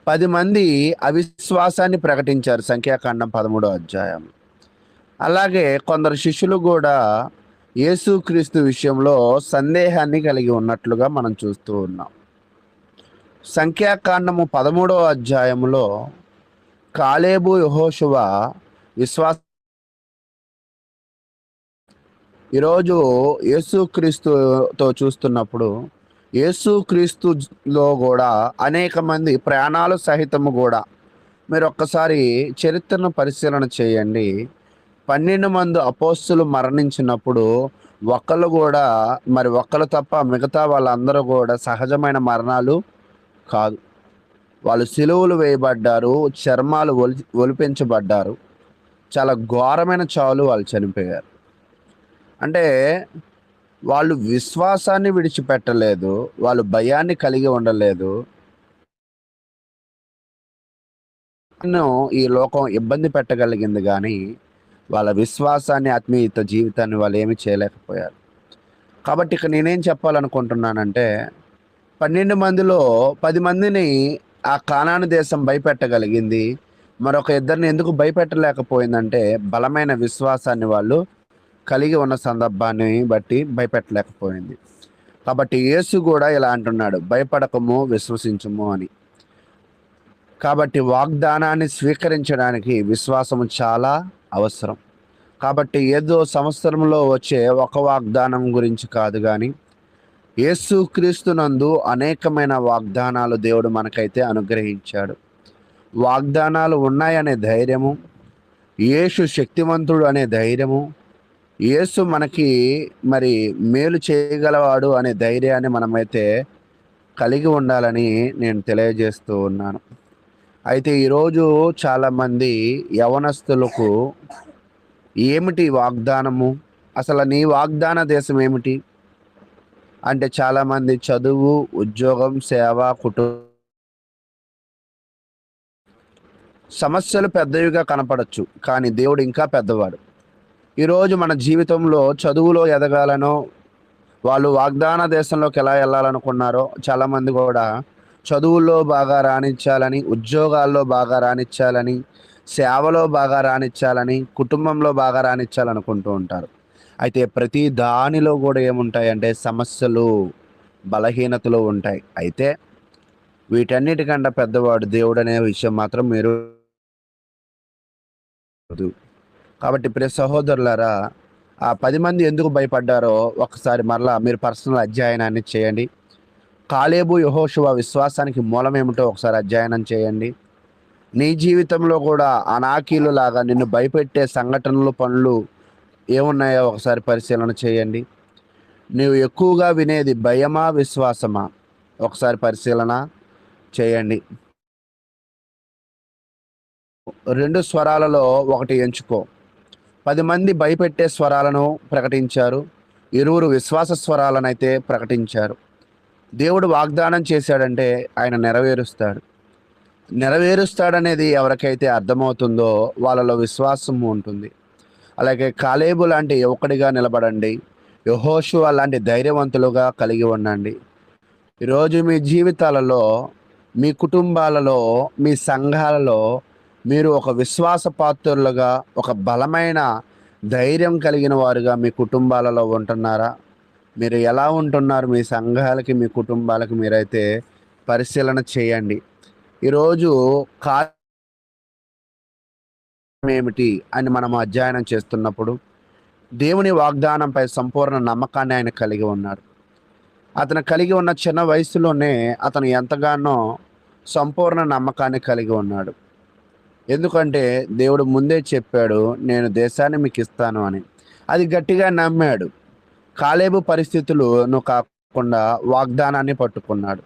10 మంది అవిశ్వాసాన్ని ప్రకటించారు, సంఖ్యాకాండం 13వ అధ్యాయం. అలాగే కొందరు శిష్యులు కూడా యేసుక్రీస్తు విషయంలో సందేహాన్ని కలిగి ఉన్నట్లుగా మనం చూస్తూ ఉన్నాం. సంఖ్యాకాండము 13వ అధ్యాయంలో కాలేబు, యెహోషువ విశ్వాస. ఈరోజు యేసుక్రీస్తుతో చూస్తున్నప్పుడు యేసుక్రీస్తులో కూడా అనేక మంది ప్రాణాలు సహితము కూడా, మీరు ఒక్కసారి చరిత్రను పరిశీలన చేయండి. 12 మంది అపోస్తులు మరణించినప్పుడు ఒక్కళ్ళు కూడా, మరి ఒక్కళ్ళు తప్ప మిగతా వాళ్ళందరూ కూడా సహజమైన మరణాలు కాదు. వాళ్ళు సిలువలు వేయబడ్డారు, చర్మాలు ఒలిపించబడ్డారు, చాలా ఘోరమైన చావులు వాళ్ళు చనిపోయారు. అంటే వాళ్ళు విశ్వాసాన్ని విడిచిపెట్టలేదు, వాళ్ళు భయాన్ని కలిగి ఉండలేదు. ఈ లోకం ఇబ్బంది పెట్టగలిగింది, కానీ వాళ్ళ విశ్వాసాన్ని, ఆత్మీయత జీవితాన్ని వాళ్ళు ఏమీ చేయలేకపోయారు. కాబట్టి ఇక నేనేం చెప్పాలనుకుంటున్నానంటే 12 మందిలో 10 మందిని ఆ కానాను దేశం భయపెట్టగలిగింది. మరొక 2 ఎందుకు భయపెట్టలేకపోయిందంటే బలమైన విశ్వాసాన్ని వాళ్ళు కలిగి ఉన్న సందర్భాన్ని బట్టి భయపెట్టలేకపోయింది. కాబట్టి యేసు కూడా ఇలా అంటున్నాడు, భయపడకము, విశ్వసించుము అని. కాబట్టి వాగ్దానాన్ని స్వీకరించడానికి విశ్వాసము చాలా అవసరం. కాబట్టి ఏదో సంవత్సరంలో వచ్చే ఒక వాగ్దానం గురించి కాదు, కానీ యేసుక్రీస్తునందు అనేకమైన వాగ్దానాలు దేవుడు మనకైతే అనుగ్రహించాడు. వాగ్దానాలు ఉన్నాయనే ధైర్యము, యేసు శక్తివంతుడు అనే ధైర్యము, యేసు మనకి మరి మేలు చేయగలవాడు అనే ధైర్యాన్ని మనమైతే కలిగి ఉండాలని నేను తెలియజేస్తూ ఉన్నాను. అయితే ఈరోజు చాలామంది యవనస్తులకు ఏమిటి వాగ్దానము, అసలు నీ వాగ్దాన దేశం ఏమిటి అంటే చాలామంది చదువు, ఉద్యోగం, సేవ, కుటుంబం సమస్యలు పెద్దవిగా కనపడచ్చు, కానీ దేవుడు ఇంకా పెద్దవాడు. ఈరోజు మన జీవితంలో చదువులో ఎదగాలనో, వాళ్ళు వాగ్దాన దేశంలోకి ఎలా వెళ్ళాలనుకున్నారో, చాలామంది కూడా చదువుల్లో బాగా రాణించాలని, ఉద్యోగాల్లో బాగా రాణించాలని, సేవలో బాగా రాణించాలని, కుటుంబంలో బాగా రాణించాలనుకుంటూ ఉంటారు. అయితే ప్రతి దానిలో కూడా ఏముంటాయంటే సమస్యలు, బలహీనతలు ఉంటాయి. అయితే వీటన్నిటికంటే పెద్దవాడు దేవుడు అనే విషయం మాత్రం మీరు. కాబట్టి ప్రియ సహోదరులారా, ఆ 10 మంది ఎందుకు భయపడ్డారో ఒకసారి మరలా మీరు పర్సనల్ అధ్యయనాన్ని చేయండి. కాలేబు, యెహోషువ విశ్వాసానికి మూలం ఏమిటో ఒకసారి అధ్యయనం చేయండి. నీ జీవితంలో కూడా అనాకీలు లాగా నిన్ను భయపెట్టే సంఘటనలు, పనులు ఏమున్నాయో ఒకసారి పరిశీలన చేయండి. నీవు ఎక్కువగా వినేది భయమా, విశ్వాసమా? ఒకసారి పరిశీలన చేయండి. 2 స్వరాలలో ఒకటి ఎంచుకో. 10 మంది భయపెట్టే స్వరాలను ప్రకటించారు, 2 విశ్వాస స్వరాలను అయితే ప్రకటించారు. దేవుడు వాగ్దానం చేశాడంటే ఆయన నెరవేరుస్తాడనేది ఎవరికైతే అర్థమవుతుందో వాళ్ళలో విశ్వాసం ఉంటుంది. అలాగే కాలేబు లాంటి యువకుడిగా నిలబడండి, యెహోషువ లాంటి ధైర్యవంతులుగా కలిగి ఉండండి. ఈరోజు మీ జీవితాలలో, మీ కుటుంబాలలో, మీ సంఘాలలో మీరు ఒక విశ్వాస పాత్రులుగా, ఒక బలమైన ధైర్యం కలిగిన వారుగా మీ కుటుంబాలలో ఉంటున్నారా? మీరు ఎలా ఉంటున్నారు? మీ సంఘాలకి, మీ కుటుంబాలకి మీరైతే పరిశీలన చేయండి. ఈరోజు ఏమిటి అని మనం అధ్యయనం చేస్తున్నప్పుడు దేవుని వాగ్దానంపై సంపూర్ణ నమ్మకాన్ని ఆయన కలిగి ఉన్నాడు. అతను కలిగి ఉన్న చిన్న వయసులోనే అతను ఎంతగానో సంపూర్ణ నమ్మకాన్ని కలిగి ఉన్నాడు. ఎందుకంటే దేవుడు ముందే చెప్పాడు, నేను దేశాన్ని మీకు ఇస్తాను అని. అది గట్టిగా నమ్మాడు. కాలేబు పరిస్థితులను కాకుండా వాగ్దానాన్ని పట్టుకున్నాడు.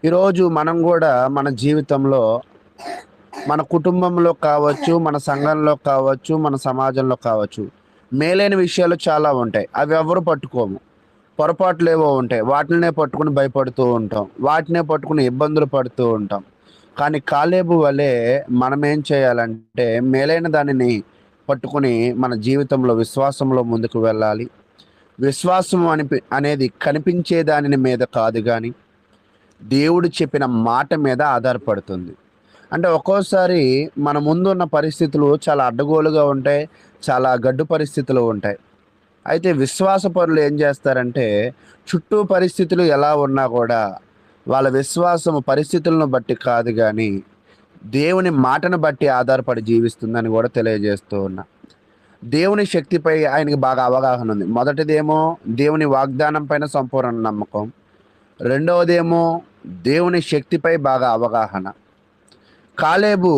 ఈరోజు మనం కూడా మన జీవితంలో, మన కుటుంబంలో కావచ్చు, మన సంఘంలో కావచ్చు, మన సమాజంలో కావచ్చు, మేలైన విషయాలు చాలా ఉంటాయి. అవి ఎవరు పట్టుకోము. పొరపాట్లు ఏవో ఉంటాయి, వాటినే పట్టుకుని భయపడుతూ ఉంటాం, వాటినే పట్టుకుని ఇబ్బందులు పడుతూ ఉంటాం. కానీ కాలేబు వలె మనం ఏం చేయాలంటే మేలైన దానిని పట్టుకుని మన జీవితంలో విశ్వాసంలో ముందుకు వెళ్ళాలి. విశ్వాసం అనేది కనిపించే దాని మీద కాదు, కానీ దేవుడు చెప్పిన మాట మీద ఆధారపడుతుంది. అంటే ఒక్కోసారి మన ముందున్న పరిస్థితులు చాలా అడ్డగోలుగా ఉంటాయి, చాలా గడ్డు పరిస్థితులు ఉంటాయి. అయితే విశ్వాసపరులు ఏం చేస్తారంటే చుట్టూ పరిస్థితులు ఎలా ఉన్నా కూడా వాళ్ళ విశ్వాసము పరిస్థితులను బట్టి కాదు, కానీ దేవుని మాటను బట్టి ఆధారపడి జీవిస్తుందని కూడా తెలియజేస్తూ ఉన్నా. దేవుని శక్తిపై ఆయనకి బాగా అవగాహన ఉంది. మొదటిదేమో దేవుని వాగ్దానం పైన సంపూర్ణ నమ్మకం, రెండవదేమో దేవుని శక్తిపై బాగా అవగాహన. కాలేబు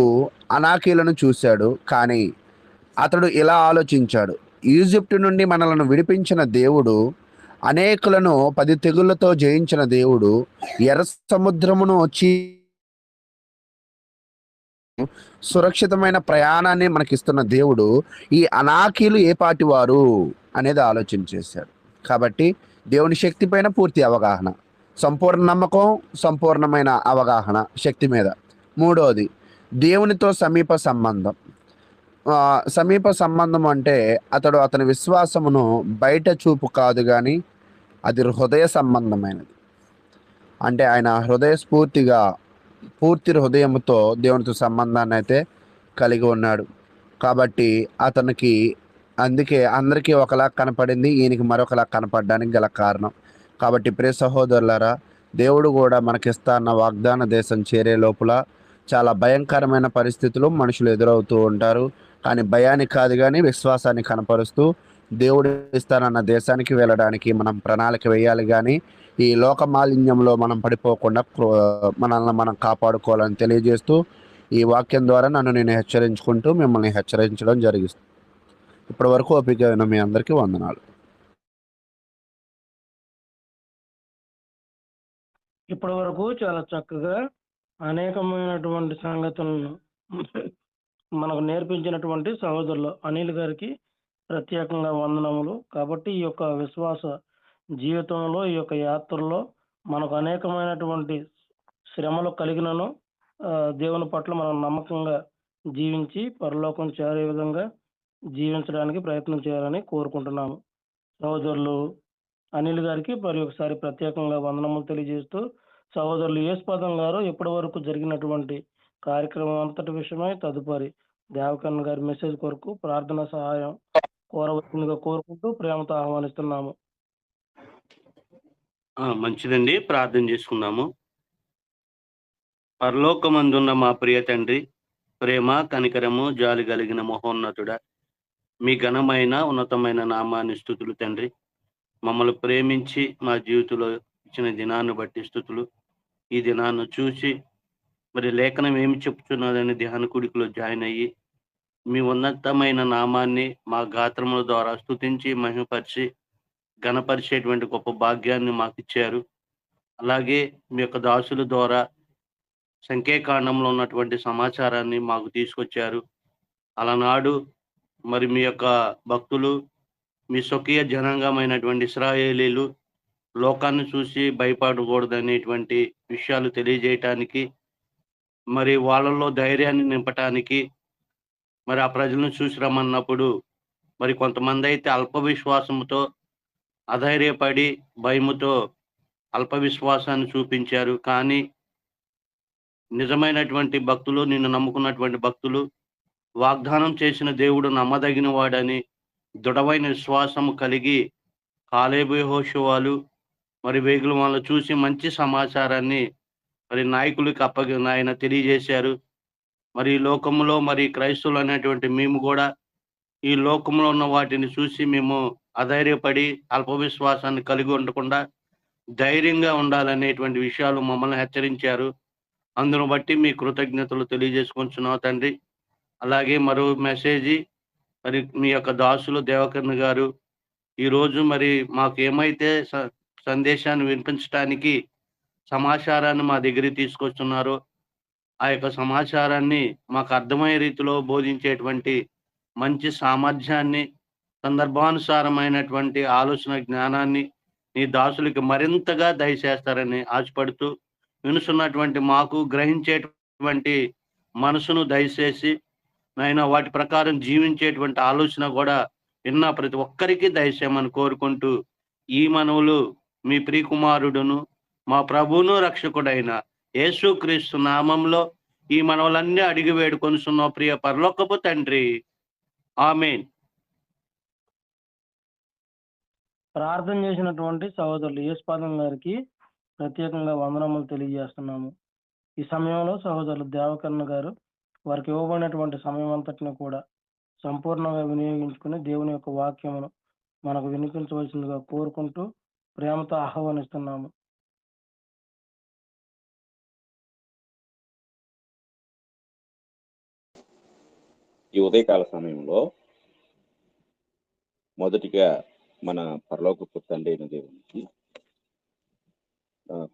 అనాకీలను చూశాడు, కానీ అతడు ఇలా ఆలోచించాడు, ఈజిప్టు నుండి మనలను విడిపించిన దేవుడు, అనేకులను 10 తెగుళ్లతో జయించిన దేవుడు, ఎర్ర సముద్రమును సురక్షితమైన ప్రయాణాన్ని మనకిస్తున్న దేవుడు, ఈ అనాకీలు ఏ పాటి వారు అనేది ఆలోచించేశాడు. కాబట్టి దేవుని శక్తి పైన పూర్తి అవగాహన, సంపూర్ణ నమ్మకం, సంపూర్ణమైన అవగాహన శక్తి మీద. మూడవది దేవునితో సమీప సంబంధం. సమీప సంబంధం అంటే అతని విశ్వాసమును బయట చూపు కాదు, కానీ అది హృదయ సంబంధమైనది. అంటే ఆయన హృదయస్ఫూర్తిగా, పూర్తి హృదయంతో దేవునితో సంబంధాన్ని అయితే కలిగి ఉన్నాడు. కాబట్టి అతనికి అందుకే అందరికీ ఒకలా కనపడింది, ఈయనకి మరొకలా కనపడడానికి గల కారణం. కాబట్టి ప్రియ సహోదరులారా, దేవుడు కూడా మనకిస్తా అన్న వాగ్దాన దేశం చేరే లోపల చాలా భయంకరమైన పరిస్థితులు మనుషులు ఎదురవుతూ ఉంటారు. కానీ భయానికి కాదు కానీ విశ్వాసాన్ని కనపరుస్తూ దేవుడు ఇస్తానన్న దేశానికి వెళ్ళడానికి మనం ప్రణాళిక వేయాలి. కానీ ఈ లోక మాలిన్యంలో మనం పడిపోకుండా మనల్ని మనం కాపాడుకోవాలని తెలియజేస్తూ ఈ వాక్యం ద్వారా నన్ను నేను హెచ్చరించుకుంటూ మిమ్మల్ని హెచ్చరించడం జరిగిస్తుంది. ఇప్పటి వరకు ఓపిక అయిన మీ అందరికీ వందనాలు. ఇప్పటి వరకు చాలా చక్కగా అనేకమైనటువంటి సంగతులను మనకు నేర్పించినటువంటి సహోదరులు అనిల్ గారికి ప్రత్యేకంగా వందనములు. కాబట్టి ఈ యొక్క విశ్వాస జీవితంలో, ఈ యొక్క యాత్రలో మనకు అనేకమైనటువంటి శ్రమలు కలిగినను దేవుని పట్ల మనం నమ్మకంగా జీవించి పరలోకం చేరే విధంగా జీవించడానికి ప్రయత్నం చేయాలని కోరుకుంటున్నాము. సహోదరులు అనిల్ గారికి మరి ఒకసారి ప్రత్యేకంగా వందనములు తెలియజేస్తూ, సహోదరులు యేసుపాదం గారు ఇప్పటి వరకు జరిగినటువంటి కార్యక్రమం అంతటి విషయమై తదుపరి దేవకన్న గారి మెసేజ్ కొరకు ప్రార్థన సహాయం కోరవలసిందిగా కోరుకుంటూ ప్రేమతో ఆహ్వానిస్తున్నాము. మంచిదండి, ప్రార్థన చేసుకుందాము. పరలోకమందున్న మా ప్రియ తండ్రి, ప్రేమ కనికరము జాలి కలిగిన మహోన్నతుడా, మీ ఘనమైన ఉన్నతమైన నామాన్ని స్తుతులు తండ్రి. మమ్మల్ని ప్రేమించి మా జీవితంలో ఇచ్చిన దినాన్ని బట్టి స్తుతులు. ఈ దినాన్ని చూసి మరి లేఖనం ఏమి చెప్తున్నదని ధ్యాన కుడికలో జాయిన్ అయ్యి మీ ఉన్నతమైన నామాన్ని మా గాత్రముల ద్వారా స్తుతించి మహిమపరిచి ఘనపరిచేటువంటి గొప్ప భాగ్యాన్ని మాకు ఇచ్చారు. అలాగే మీ యొక్క దాసుల ద్వారా సంఖ్యాకాండంలో ఉన్నటువంటి సమాచారాన్ని మాకు తీసుకొచ్చారు. అలనాడు మరి మీ యొక్క భక్తులు, మీ స్వకీయ జనాంగమైనటువంటి ఇశ్రాయేలీలు లోకాన్ని చూసి భయపడకూడదనేటువంటి విషయాలు తెలియజేయటానికి, మరి వాళ్ళలో ధైర్యాన్ని నింపటానికి, మరి ఆ ప్రజలను చూసి రమ్మన్నప్పుడు మరి కొంతమంది అయితే అల్ప విశ్వాసంతో అధైర్యపడి భయముతో అల్ప విశ్వాసాన్ని చూపించారు. కానీ నిజమైనటువంటి భక్తులు, నిన్ను నమ్ముకున్నటువంటి భక్తులు, వాగ్దానం చేసిన దేవుడు నమ్మదగిన వాడని దృఢమైన విశ్వాసము కలిగి కాలేబు యెహోషువలు మరి వేగుల వాళ్ళని చూసి మంచి సమాచారాన్ని మరి నాయకులకి ఆయన తెలియజేశారు. మరి ఈ లోకంలో మరి క్రైస్తవులు అనేటువంటి మేము కూడా ఈ లోకంలో ఉన్న వాటిని చూసి మేము అధైర్యపడి అల్ప విశ్వాసాన్ని కలిగి ఉండకుండా ధైర్యంగా ఉండాలనేటువంటి విషయాలు మమ్మల్ని హెచ్చరించారు. అందును బట్టి మీ కృతజ్ఞతలు తెలియజేసుకుంటున్నాం తండ్రి. అలాగే మరో మెసేజీ మరి మీ యొక్క దాసులు దేవకర్ణ గారు ఈరోజు మరి మాకు ఏమైతే సందేశాన్ని వినిపించడానికి సమాచారాన్ని మా దగ్గరికి తీసుకొస్తున్నారో ఆ యొక్క సమాచారాన్ని మాకు అర్థమయ్యే రీతిలో బోధించేటువంటి మంచి సామర్థ్యాన్ని, సందర్భానుసారమైనటువంటి ఆలోచన జ్ఞానాన్ని నీ దాసులకి మరింతగా దయచేస్తారని ఆశపడుతూ, వినుసున్నటువంటి మాకు గ్రహించేటువంటి మనసును దయచేసి నాయన వాటి ప్రకారం జీవించేటువంటి ఆలోచన కూడా విన్న ప్రతి ఒక్కరికి దయచేయమని కోరుకుంటూ, ఈ మనవులు మీ ప్రియకుమారుడును మా ప్రభువును రక్షకుడైన యేసుక్రీస్తు నామంలో ఈ మనవులన్నీ అడిగి వేడుకొనుచున్న ప్రియ పరలోకపు తండ్రి, ఆమేన్. ప్రార్థన చేసినటువంటి సహోదరులు యేసుపాదం గారికి ప్రత్యేకంగా వందనములు తెలియజేస్తున్నాము. ఈ సమయంలో సహోదరులు దేవకర్ణ గారు వారికి ఇవ్వబడినటువంటి సమయం అంతటిని కూడా సంపూర్ణంగా వినియోగించుకుని దేవుని యొక్క వాక్యమును మనకు వినిపించవలసిందిగా కోరుకుంటూ ప్రేమతో ఆహ్వానిస్తున్నాము. ఈ ఉదయకాల సమయంలో మొదటిగా మన పరలోకపు తండ్రి అయిన దేవునికి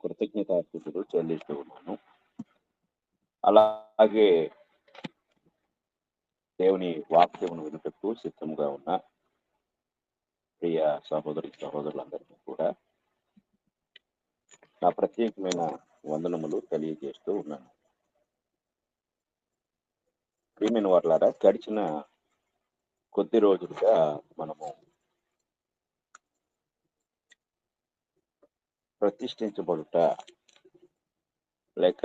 కృతజ్ఞతాస్తుతులు చెల్లిస్తూ ఉన్నాను. అలాగే దేవుని వాక్యమును వినుటకు సిద్ధంగా ఉన్న ప్రియ సహోదరులందరికీ కూడా నా ప్రత్యేకమైన వందనములు తెలియజేస్తూ ఉన్నాను. ప్రియమైన వారులారా, గడిచిన కొద్ది రోజులుగా మనము ప్రతిష్ఠించబడుట లేక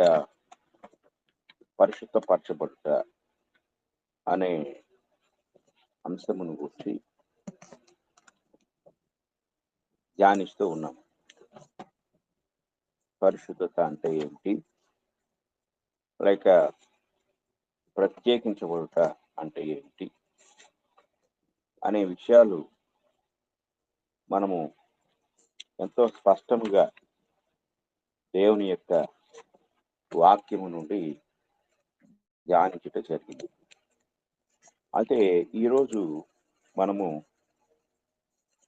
పరిశుద్ధపరచబడుట అనే అంశమును గురించి ధ్యానిస్తూ ఉన్నాం. పరిశుద్ధత అంటే ఏమిటి, లేక ప్రత్యేకించబడుట అంటే ఏంటి అనే విషయాలు మనము ఎంతో స్పష్టంగా దేవుని యొక్క వాక్యము నుండి ధ్యానించుట జరిగింది. అయితే ఈరోజు మనము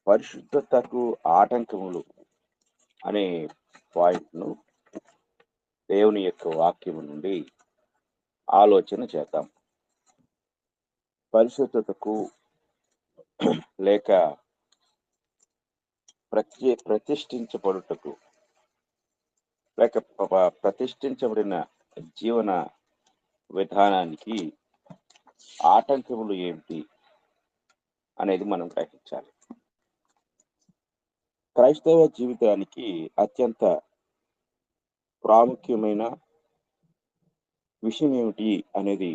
పరిశుద్ధతకు ఆటంకములు అనే పాయింట్ను దేవుని యొక్క వాక్యము నుండి ఆలోచన చేద్దాం. పరిశుద్ధతకు లేక ప్రతిష్ఠించబడుటకు లేక ప్రతిష్ఠించబడిన జీవన విధానానికి ఆటంకములు ఏమిటి అనేది మనం గ్రహించాలి. క్రైస్తవ జీవితానికి అత్యంత ప్రాముఖ్యమైన విషయం ఏమిటి అనేది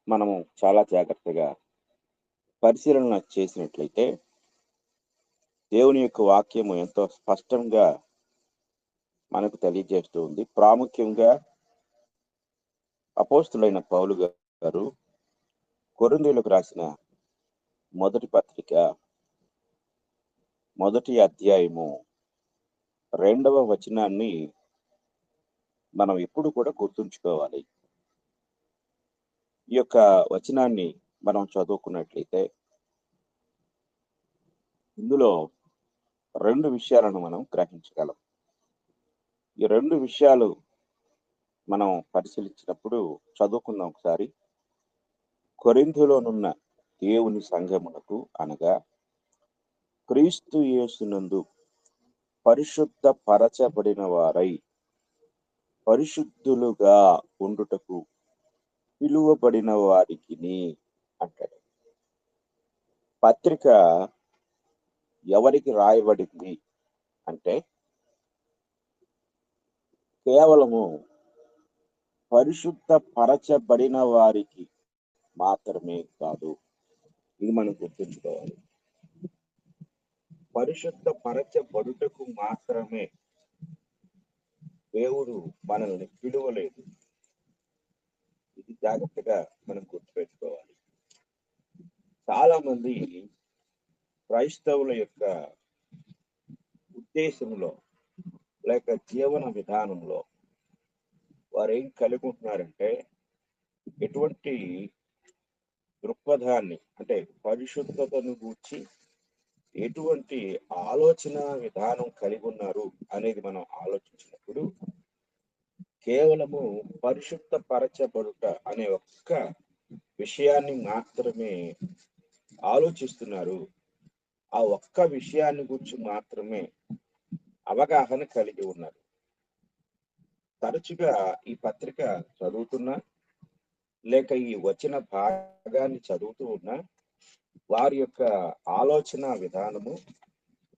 మనము చాలా జాగ్రత్తగా పరిశీలన చేసినట్లయితే దేవుని యొక్క వాక్యము ఎంతో స్పష్టంగా మనకు తెలియజేస్తూ ఉంది. ప్రాముఖ్యంగా అపోస్తులైన పౌలు గారు కొరింథీయులకు రాసిన మొదటి పత్రిక 1వ అధ్యాయము 2వ వచనాన్ని మనం ఎప్పుడు కూడా గుర్తుంచుకోవాలి. ఈ యొక్క వచనాన్ని మనం చదువుకున్నట్లయితే ఇందులో 2 విషయాలను మనం గ్రహించగలం. ఈ 2 విషయాలు మనం పరిశీలించినప్పుడు చదువుకుందాం ఒకసారి. కొరింథీలోనున్న దేవుని సంఘమునకు అనగా క్రీస్తు యేసునందు పరిశుద్ధ పరచబడిన వారై పరిశుద్ధులుగా ఉండుటకు పిలువబడిన వారికి అంటాడు. పత్రిక ఎవరికి రాయబడింది అంటే కేవలము పరిశుద్ధ పరచబడిన వారికి మాత్రమే కాదు. ఇది మనం గుర్తుంచుకోవాలి. పరిశుద్ధ పరచబడుటకు మాత్రమే దేవుడు మనల్ని పిలువలేదు. ఇది జాగ్రత్తగా మనం గుర్తుపెట్టుకోవాలి. చాలా మంది క్రైస్తవుల యొక్క ఉద్దేశంలో లేక జీవన విధానంలో వారు ఏం కలిగి ఉంటున్నారంటే ఎటువంటి దృక్పథాన్ని అంటే పరిశుద్ధతను గూర్చి ఎటువంటి ఆలోచన విధానం కలిగి ఉన్నారు అనేది మనం ఆలోచించినప్పుడు కేవలము పరిశుద్ధ పరచబడుట అనే ఒక్క విషయాన్ని మాత్రమే ఆలోచిస్తున్నారు. ఆ ఒక్క విషయాన్ని గురించి మాత్రమే అవగాహన కలిగి ఉన్నారు. తరచుగా ఈ పత్రిక చదువుతున్నా లేక ఈ వచన భాగాన్ని చదువుతూ ఉన్నా వారి యొక్క ఆలోచన విధానము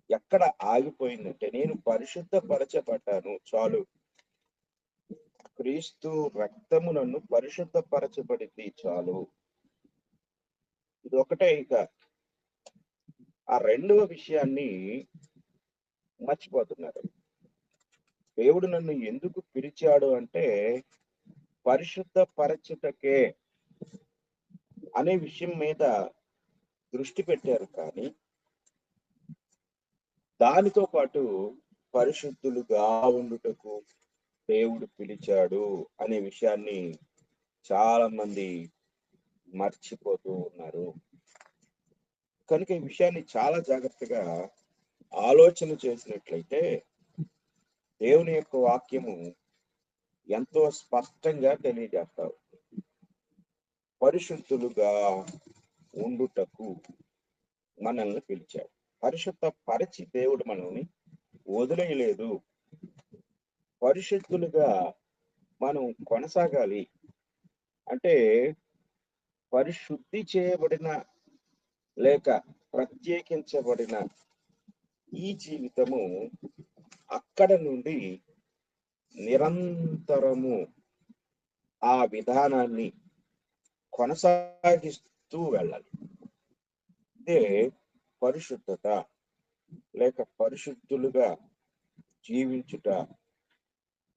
ఎక్కడ ఆగిపోయిందంటే నేను పరిశుద్ధపరచబడ్డాను చాలు, క్రీస్తు రక్తము నన్ను పరిశుద్ధపరచబడింది చాలు. ఇది ఒకటే. ఇక ఆ 2వ విషయాన్ని మర్చిపోతున్నారు. దేవుడు నన్ను ఎందుకు పిలిచాడు అంటే పరిశుద్ధ పరచుటకే అనే విషయం మీద దృష్టి పెట్టారు. కానీ దానితో పాటు పరిశుద్ధులుగా ఉండుటకు దేవుడు పిలిచాడు అనే విషయాన్ని చాలా మంది మర్చిపోతూ ఉన్నారు. కనుక ఈ విషయాన్ని చాలా జాగ్రత్తగా ఆలోచన చేసినట్లయితే దేవుని యొక్క వాక్యము ఎంతో స్పష్టంగా తెలియజేస్తారు. పరిశుద్ధులుగా ఉండుటకు మనల్ని పిలిచాడు. పరిశుద్ధ పరిచి దేవుడు మనల్ని వదిలేయలేదు. పరిశుద్ధులుగా మనం కొనసాగాలి అంటే పరిశుద్ధి చేయబడిన లేక ప్రత్యేకించబడిన ఈ జీవితము అక్కడ నుండి నిరంతరము ఆ విధానాన్ని కొనసాగిస్తూ వెళ్ళాలి. ఇదే పరిశుద్ధత లేక పరిశుద్ధులుగా జీవించుట.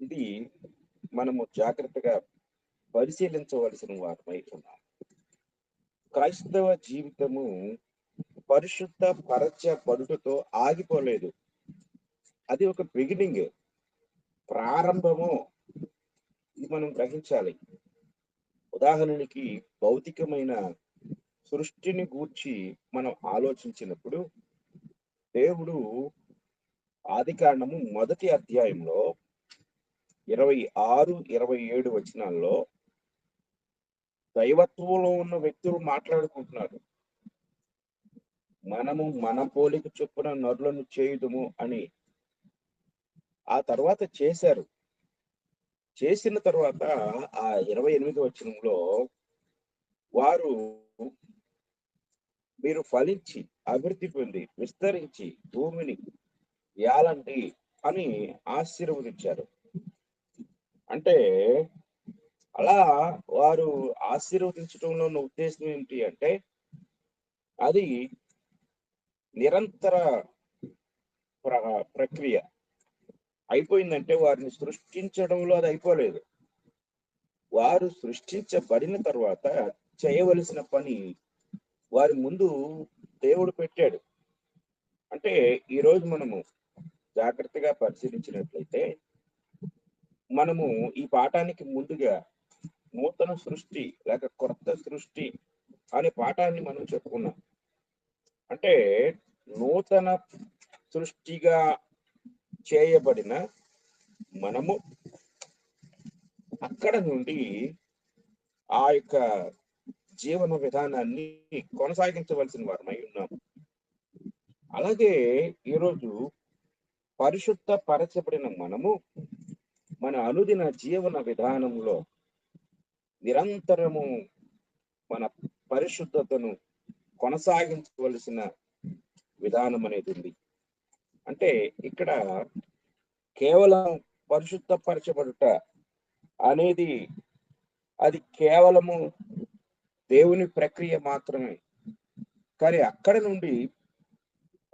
ఇది మనము జాగ్రత్తగా పరిశీలించవలసిన వారమై ఉన్నాం. క్రైస్తవ జీవితము పరిశుద్ధ పరచబడుటతో ఆగిపోలేదు. అది ఒక బిగినింగ్, ప్రారంభము. ఇది మనం గ్రహించాలి. ఉదాహరణకి భౌతికమైన సృష్టిని గూర్చి మనం ఆలోచించినప్పుడు దేవుడు ఆదికాండము 1వ అధ్యాయంలో 26, 27 వచనాల్లో దైవత్వంలో ఉన్న వ్యక్తులు మాట్లాడుకుంటున్నారు. మనము మన పోలిక చొప్పున నరులను చేయుదుము అని. ఆ తర్వాత చేశారు. చేసిన తర్వాత ఆ 28వ వచనంలో వారు మీరు ఫలించి అభివృద్ధి పొంది విస్తరించి భూమిని ఏలండి అని ఆశీర్వదించారు. అంటే అలా వారు ఆశీర్వదించడంలో ఉన్న ఉద్దేశం ఏంటి అంటే అది నిరంతర ప్రక్రియ. అయిపోయిందంటే వారిని సృష్టించడంలో అది అయిపోలేదు. వారు సృష్టించబడిన తర్వాత చేయవలసిన పని వారి ముందు దేవుడు పెట్టాడు. అంటే ఈరోజు మనము జాగ్రత్తగా పరిశీలించినట్లయితే మనము ఈ పాఠానికి ముందుగా నూతన సృష్టి లేక కొత్త సృష్టి అనే పాఠాన్ని మనం చెప్పుకున్నాం. అంటే నూతన సృష్టిగా చేయబడిన మనము అక్కడ నుండి ఆ యొక్క జీవన విధానాన్ని కొనసాగించవలసిన వారమై ఉన్నాము. అలాగే ఈరోజు పరిశుద్ధ పరచబడిన మనము మన అనుదిన జీవన విధానంలో నిరంతరము మన పరిశుద్ధతను కొనసాగించవలసిన విధానం అనేది ఉంది. అంటే ఇక్కడ కేవలం పరిశుద్ధపరచబడుట అనేది అది కేవలము దేవుని ప్రక్రియ మాత్రమే. కానీ అక్కడ నుండి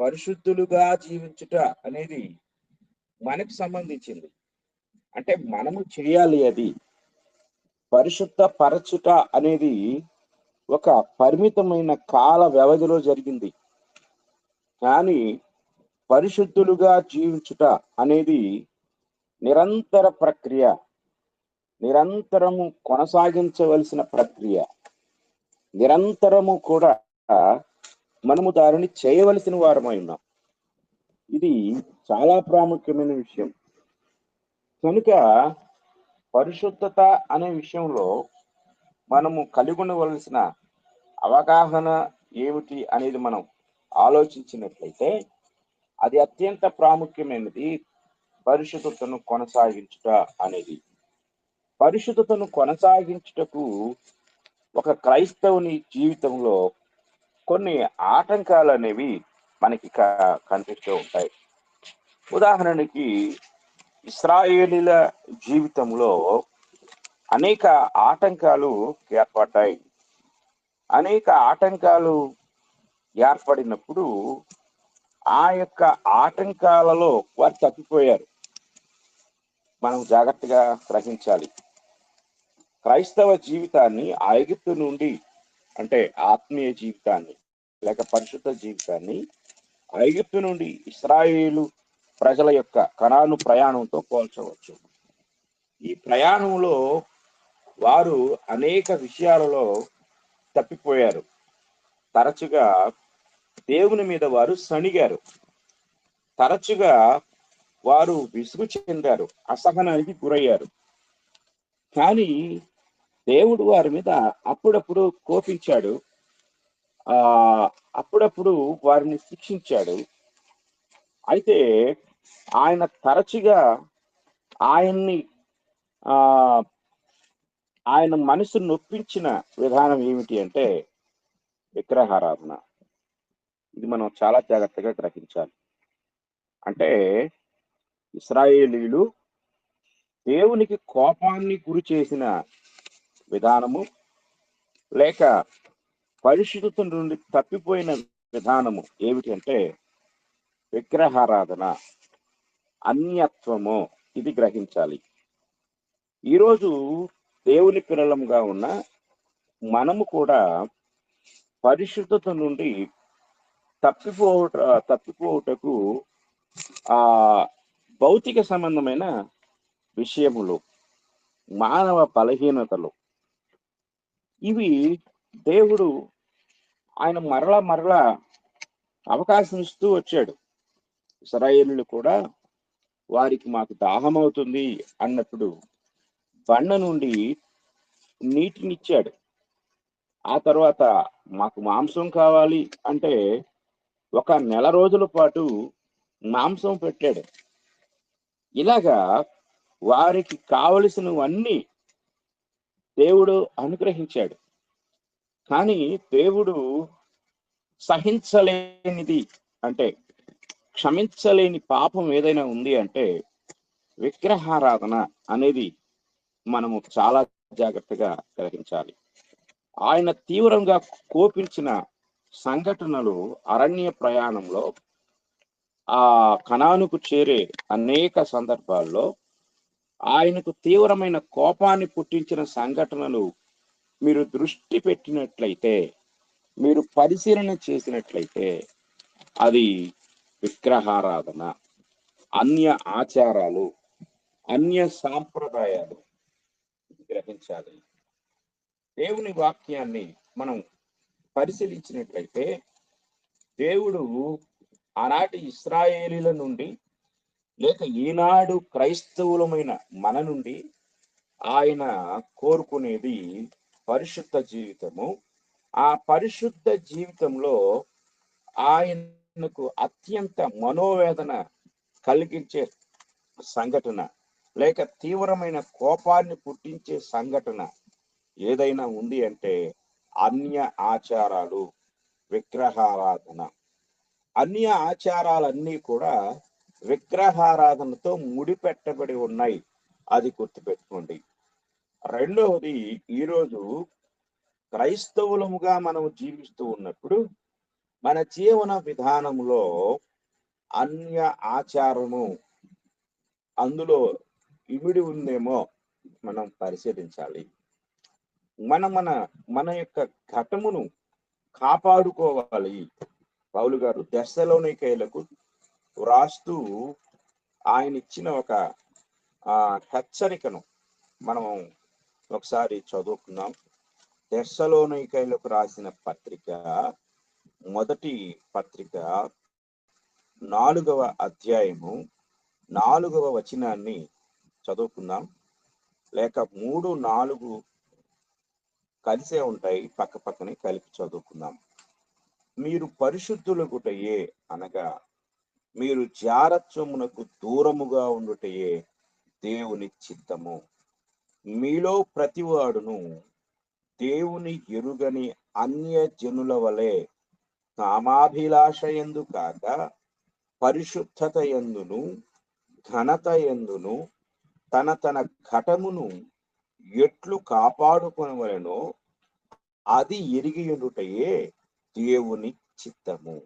పరిశుద్ధులుగా జీవించుట అనేది మనకు సంబంధించింది. అంటే మనము చేయాలి. అది పరిశుద్ధ పరచుట అనేది ఒక పరిమితమైన కాల వ్యవధిలో జరిగింది. కానీ పరిశుద్ధులుగా జీవించుట అనేది నిరంతర ప్రక్రియ, నిరంతరము కొనసాగించవలసిన ప్రక్రియ. నిరంతరము కూడా మనము దానిని చేయవలసిన వారమై ఉన్నాం. ఇది చాలా ప్రాముఖ్యమైన విషయం. కనుక పరిశుద్ధత అనే విషయంలో మనము కలిగి ఉండవలసిన అవగాహన ఏమిటి అనేది మనం ఆలోచించినట్లయితే అది అత్యంత ప్రాముఖ్యమైనది. పరిశుద్ధతను కొనసాగించుట అనేది. పరిశుద్ధతను కొనసాగించుటకు ఒక క్రైస్తవుని జీవితంలో కొన్ని ఆటంకాలు అనేవి మనకి కనిపిస్తూ ఉంటాయి. ఉదాహరణకి ఇశ్రాయేలీల జీవితంలో అనేక ఆటంకాలు ఏర్పడ్డాయి. అనేక ఆటంకాలు ఏర్పడినప్పుడు ఆ యొక్క ఆటంకాలలో వారు తప్పిపోయారు. మనం జాగ్రత్తగా గ్రహించాలి. క్రైస్తవ జీవితాన్ని ఐగుప్తు నుండి, అంటే ఆత్మీయ జీవితాన్ని లేక పరిశుద్ధ జీవితాన్ని ఐగుప్తు నుండి ఇశ్రాయేలు ప్రజల యొక్క కనాను ప్రయాణంతో పోల్చవచ్చు. ఈ ప్రయాణంలో వారు అనేక విషయాలలో తప్పిపోయారు. తరచుగా దేవుని మీద వారు సణిగారు. తరచుగా వారు విసుగు చెందారు, అసహనానికి గురయ్యారు. కానీ దేవుడు వారి మీద అప్పుడప్పుడు కోపించాడు, అప్పుడప్పుడు వారిని శిక్షించాడు. అయితే ఆయన తరచుగా ఆయన మనసు నొప్పించిన విధానం ఏమిటి అంటే విగ్రహారాధన. ఇది మనం చాలా జాగ్రత్తగా గ్రహించాలి. అంటే ఇశ్రాయేలీలు దేవునికి కోపాన్ని గురి చేసిన విధానము లేక పరిశుద్ధత నుండి తప్పిపోయిన విధానము ఏమిటి అంటే విగ్రహారాధన, అన్యత్వము. ఇది గ్రహించాలి. ఈరోజు దేవుని పిల్లలముగా ఉన్న మనము కూడా పరిశుద్ధత నుండి తప్పిపోవుటకు ఆ భౌతిక సంబంధమైన విషయములు, మానవ బలహీనతలు, ఇవి దేవుడు ఆయన మరలా అవకాశం ఇస్తూ వచ్చాడు. ఇశ్రాయేలులు కూడా వారికి మాకు దాహం అవుతుంది అన్నప్పుడు బండ నుండి నీటినిచ్చాడు. ఆ తర్వాత మాకు మాంసం కావాలి అంటే 1 నెల రోజుల పాటు మాంసం పెట్టాడు. ఇలాగా వారికి కావలసినవన్నీ దేవుడు అనుగ్రహించాడు. కానీ దేవుడు సహించలేనిది అంటే, క్షమించలేని పాపం ఏదైనా ఉంది అంటే విగ్రహారాధన అనేది మనము చాలా జాగ్రత్తగా గ్రహించాలి. ఆయన తీవ్రంగా కోపించిన సంఘటనలు అరణ్య ప్రయాణంలో ఆ కనానుకు చేరే అనేక సందర్భాల్లో ఆయనకు తీవ్రమైన కోపాన్ని పుట్టించిన సంఘటనలు మీరు దృష్టి పెట్టినట్లయితే, మీరు పరిశీలన చేసినట్లయితే అది విగ్రహారాధన, అన్య ఆచారాలు, అన్య సాంప్రదాయాలు గ్రహించాలి. దేవుని వాక్యాన్ని మనం పరిశీలించినట్లయితే దేవుడు ఆనాటి ఇశ్రాయేలీల నుండి లేక ఈనాడు క్రైస్తవులమైన మన నుండి ఆయన కోరుకునేది పరిశుద్ధ జీవితము. ఆ పరిశుద్ధ జీవితంలో ఆయనకు అత్యంత మనోవేదన కలిగించే సంఘటన లేక తీవ్రమైన కోపాన్ని పుట్టించే సంఘటన ఏదైనా ఉంది అంటే అన్య ఆచారాలు, విగ్రహారాధన. అన్య ఆచారాలన్నీ కూడా విగ్రహారాధనతో ముడిపెట్టబడి ఉన్నాయి. అది గుర్తుపెట్టుకోండి. రెండవది, ఈరోజు క్రైస్తవులముగా మనం జీవిస్తూ ఉన్నప్పుడు మన జీవన విధానంలో అన్య ఆచారము అందులో ఇమిడి ఉందేమో మనం పరిశీలించాలి. మన యొక్క ఘటమును కాపాడుకోవాలి. పౌలు గారు తెస్సలోనికైలకు వ్రాస్తూ ఆయన ఇచ్చిన ఒక హెచ్చరికను మనం ఒకసారి చదువుకుందాం. తెస్సలోనికైలకు రాసిన పత్రిక, మొదటి పత్రిక 4వ అధ్యాయము 4వ వచనాన్ని చదువుకుందాం. లేక 3, 4 కలిసే ఉంటాయి, పక్క పక్కనే కలిపి చదువుకుందాం. మీరు పరిశుద్ధులగుటయే అనగా మీరు జారత్వమునకు దూరముగా ఉండుటయే దేవుని చిత్తము. మీలో ప్రతివాడును దేవుని ఎరుగని అన్య జనుల వలె కామాభిలాష యందు కాక పరిశుద్ధత యందును ఘనత యందును తన ఘటమును ఎట్లు కాపాడుకొనవలెనో అది ఎరిగి ఉండుటయే దేవుని చిత్తము.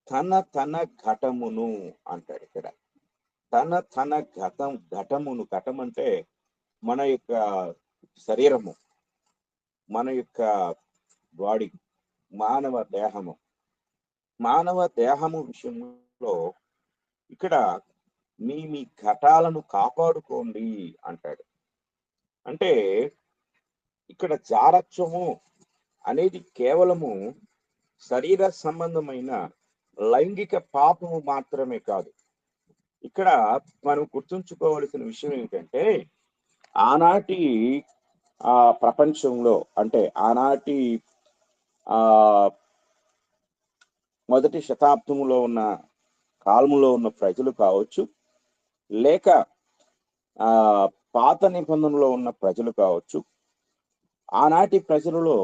తన ఘటమును అంటాడు ఇక్కడ. తన ఘటమును, ఘటం అంటే మన యొక్క శరీరము, మన యొక్క బాడీ, మానవ దేహము విషయంలో ఇక్కడ మీ ఘటాలను కాపాడుకోండి అంటాడు. అంటే ఇక్కడ జారత్వము అనేది కేవలము శరీర సంబంధమైన లైంగిక పాపము మాత్రమే కాదు. ఇక్కడ మనం గుర్తుంచుకోవలసిన విషయం ఏంటంటే, ఆనాటి ప్రపంచంలో అంటే ఆనాటి మొదటి శతాబ్దంలో ఉన్న కాలంలో ఉన్న ప్రజలు కావచ్చు, లేక పాత నిబంధనలో ఉన్న ప్రజలు కావచ్చు, ఆనాటి ప్రజలలో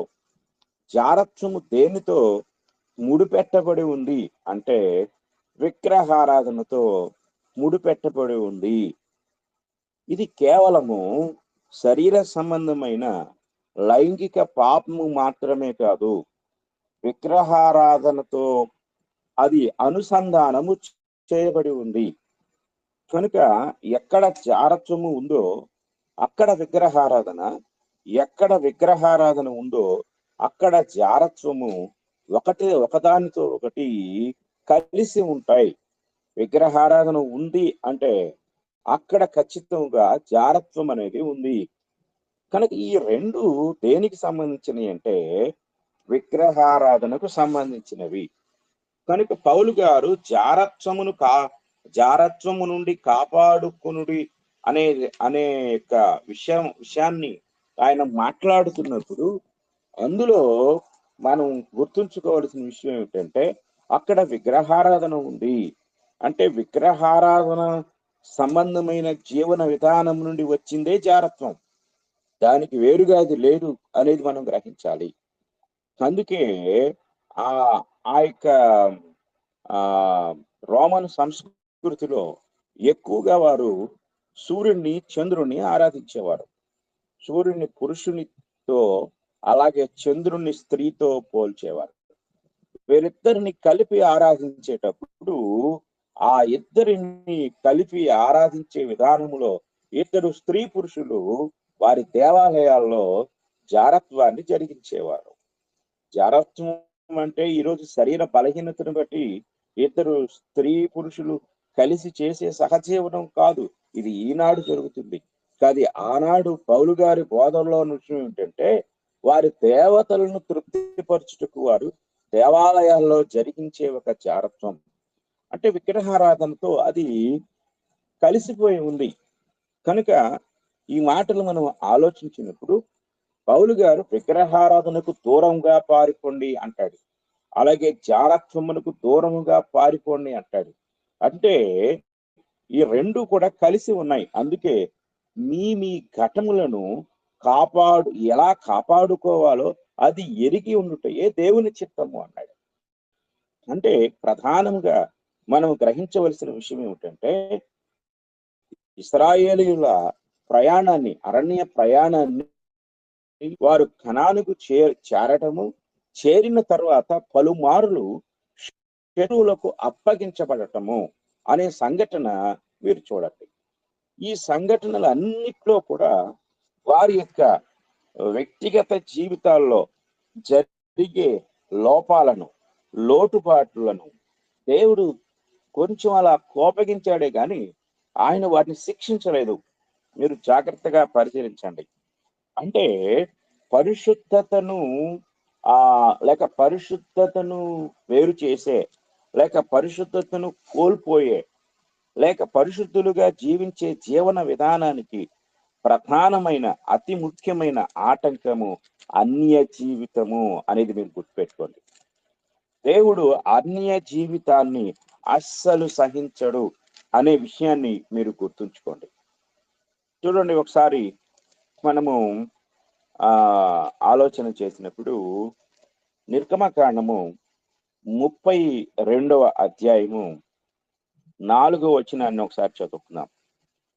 జారత్వము దేనితో ముడిపెట్టబడి ఉంది అంటే విగ్రహారాధనతో ముడిపెట్టబడి ఉంది. ఇది కేవలము శరీర సంబంధమైన లైంగిక పాపము మాత్రమే కాదు, విగ్రహారాధనతో అది అనుసంధానము చేయబడి ఉంది. కనుక ఎక్కడ జారత్వము ఉందో అక్కడ విగ్రహారాధన, ఎక్కడ విగ్రహారాధన ఉందో అక్కడ జారత్వము ఒకదానితో ఒకటి కలిసి ఉంటాయి. విగ్రహారాధన ఉంది అంటే అక్కడ ఖచ్చితంగా జారత్వం అనేది ఉంది. కనుక ఈ రెండు దేనికి సంబంధించినవి అంటే విగ్రహారాధనకు సంబంధించినవి. కనుక పౌలు గారు జారత్వము నుండి కాపాడుకునుడి అనే అనే యొక్క విషయాన్ని ఆయన మాట్లాడుతున్నప్పుడు అందులో మనం గుర్తుంచుకోవాల్సిన విషయం ఏమిటంటే అక్కడ విగ్రహారాధన ఉంది అంటే విగ్రహారాధన సంబంధమైన జీవన విధానం నుండి వచ్చిందే జారత్వం. దానికి వేరుగా అది లేదు అనేది మనం గ్రహించాలి. అందుకే ఆ యొక్క రోమన్ సంస్కృతిలో ఎక్కువగా వారు సూర్యుడిని చంద్రుణ్ణి ఆరాధించేవారు. సూర్యుడిని పురుషునితో అలాగే చంద్రుణ్ణి స్త్రీతో పోల్చేవారు. వీరిద్దరిని కలిపి ఆరాధించేటప్పుడు ఆ ఇద్దరిని కలిపి ఆరాధించే విధానంలో ఇద్దరు స్త్రీ పురుషులు వారి దేవాలయాల్లో జారత్వాన్ని జరిగించేవారు. జారత్వం అంటే ఈరోజు శరీర బలహీనతను బట్టి ఇద్దరు స్త్రీ పురుషులు కలిసి చేసే సహజీవనం కాదు. ఇది ఈనాడు జరుగుతుంది. కానీ ఆనాడు పౌలు గారి బోధనలో విషయం ఏంటంటే వారి దేవతలను తృప్తిపరచుటకు వారు దేవాలయాల్లో జరిగించే ఒక జారత్వం అంటే విగ్రహారాధనతో అది కలిసిపోయి ఉంది. కనుక ఈ మాటలు మనం ఆలోచించినప్పుడు పౌలు గారు విగ్రహారాధనకు దూరంగా పారిపోండి అంటాడు, అలాగే జారత్వమునకు దూరముగా పారిపోండి అంటాడు. అంటే ఈ రెండు కూడా కలిసి ఉన్నాయి. అందుకే మీ ఘటములను ఎలా కాపాడుకోవాలో అది ఎరిగి ఉండుటయే దేవుని చిత్తము అన్నాడు. అంటే ప్రధానంగా మనం గ్రహించవలసిన విషయం ఏమిటంటే ఇశ్రాయేలీయుల ప్రయాణాన్ని అరణ్య ప్రయాణాన్ని వారు కనానుకు చేరటము, చేరిన తర్వాత పలుమారులు శత్రువులకు అప్పగించబడటము అనే సంఘటన మీరు చూడండి. ఈ సంఘటనలు అన్నిట్లో కూడా వారి యొక్క వ్యక్తిగత జీవితాల్లో జరిగే లోపాలను, లోటుపాట్లను దేవుడు కొంచెం అలా కోపగించాడే గాని ఆయన వాటిని శిక్షించలేదు. మీరు జాగ్రత్తగా పరిశీలించండి. అంటే పరిశుద్ధతను లేక పరిశుద్ధతను వేరు చేసే, లేక పరిశుద్ధతను కోల్పోయే, లేక పరిశుద్ధులుగా జీవించే జీవన విధానానికి ప్రధానమైన అతి ముఖ్యమైన ఆటంకము అన్య జీవితము అనేది మీరు గుర్తుపెట్టుకోండి. దేవుడు అన్య జీవితాన్ని అస్సలు సహించడు అనే విషయాన్ని మీరు గుర్తుంచుకోండి. చూడండి, ఒకసారి మనము ఆలోచన చేసినప్పుడు నిర్గమకాండము 32వ అధ్యాయము 4వ వచనాన్ని ఒకసారి చదువుకుందాం.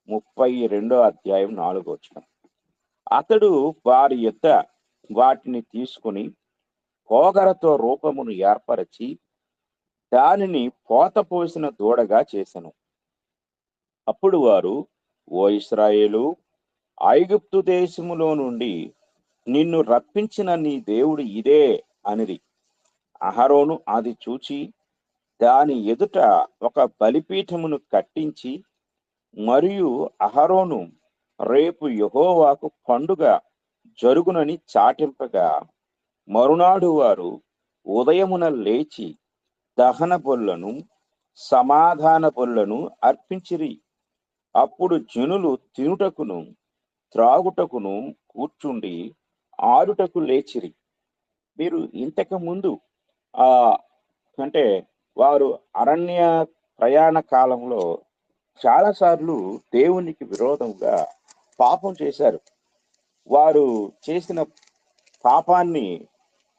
32వ అధ్యాయం 4వ వచనం. అతడు వారి యొద్ద వాటిని తీసుకుని పోగరతో రూపమును ఏర్పరచి దానిని పోత పోసిన దూడగా చేసెను. అప్పుడు వారు, ఓ ఇశ్రాయేలు, ఐగుప్తు దేశములో నుండి నిన్ను రప్పించిన నీ దేవుడు ఇదే అనిది. అహరోను అది చూచి దాని ఎదుట ఒక బలిపీఠమును కట్టించి, మరియు అహరోను రేపు యెహోవాకు పండుగ జరుగునని చాటింపగా, మరునాడు వారు ఉదయమున లేచి దహన బలులను సమాధాన బలులను అర్పించిరి. అప్పుడు జనులు తినుటకును త్రాగుటకును కూర్చుండి ఆడుటకు లేచిరి. మీరు ఇంతకు ముందు అంటే వారు అరణ్య ప్రయాణ కాలంలో చాలాసార్లు దేవునికి విరోధంగా పాపం చేశారు. వారు చేసిన పాపాన్ని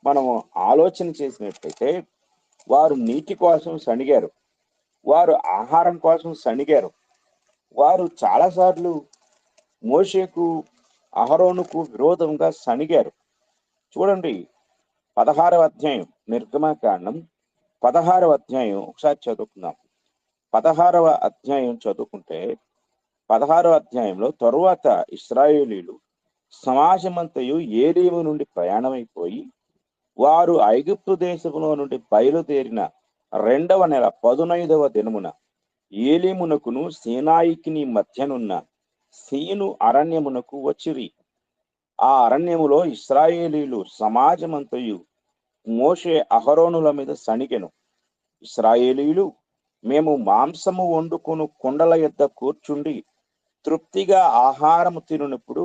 మనము ఆలోచన చేసినట్లయితే వారు నీటి కోసం సణిగారు, వారు ఆహారం కోసం సణిగారు, వారు చాలాసార్లు మోషేకు అహరోనుకు విరోధంగా సణిగారు. చూడండి, 16వ అధ్యాయం నిర్గమకాండం 16వ అధ్యాయం ఒకసారి చదువుకుందాం. 16వ అధ్యాయం చదువుకుంటే 16వ అధ్యాయంలో తరువాత ఇశ్రాయేలీయులు సమాజమంతయు ఏలీము నుండి ప్రయాణమైపోయి వారు ఐగుప్తు దేశములో నుండి బయలుదేరిన 2వ నెల 15వ దినమున ఏలీమునకును సీనాయికిని మధ్యనున్న సీను అరణ్యమునకు వచ్చిరి. ఆ అరణ్యములో ఇశ్రాయేలీలు సమాజమంతయు మోషే అహరోనుల మీద సణిగెను. ఇశ్రాయేలీలు, మేము మాంసము వండుకొను కుండల యొద్ద కూర్చుండి తృప్తిగా ఆహారము తినునప్పుడు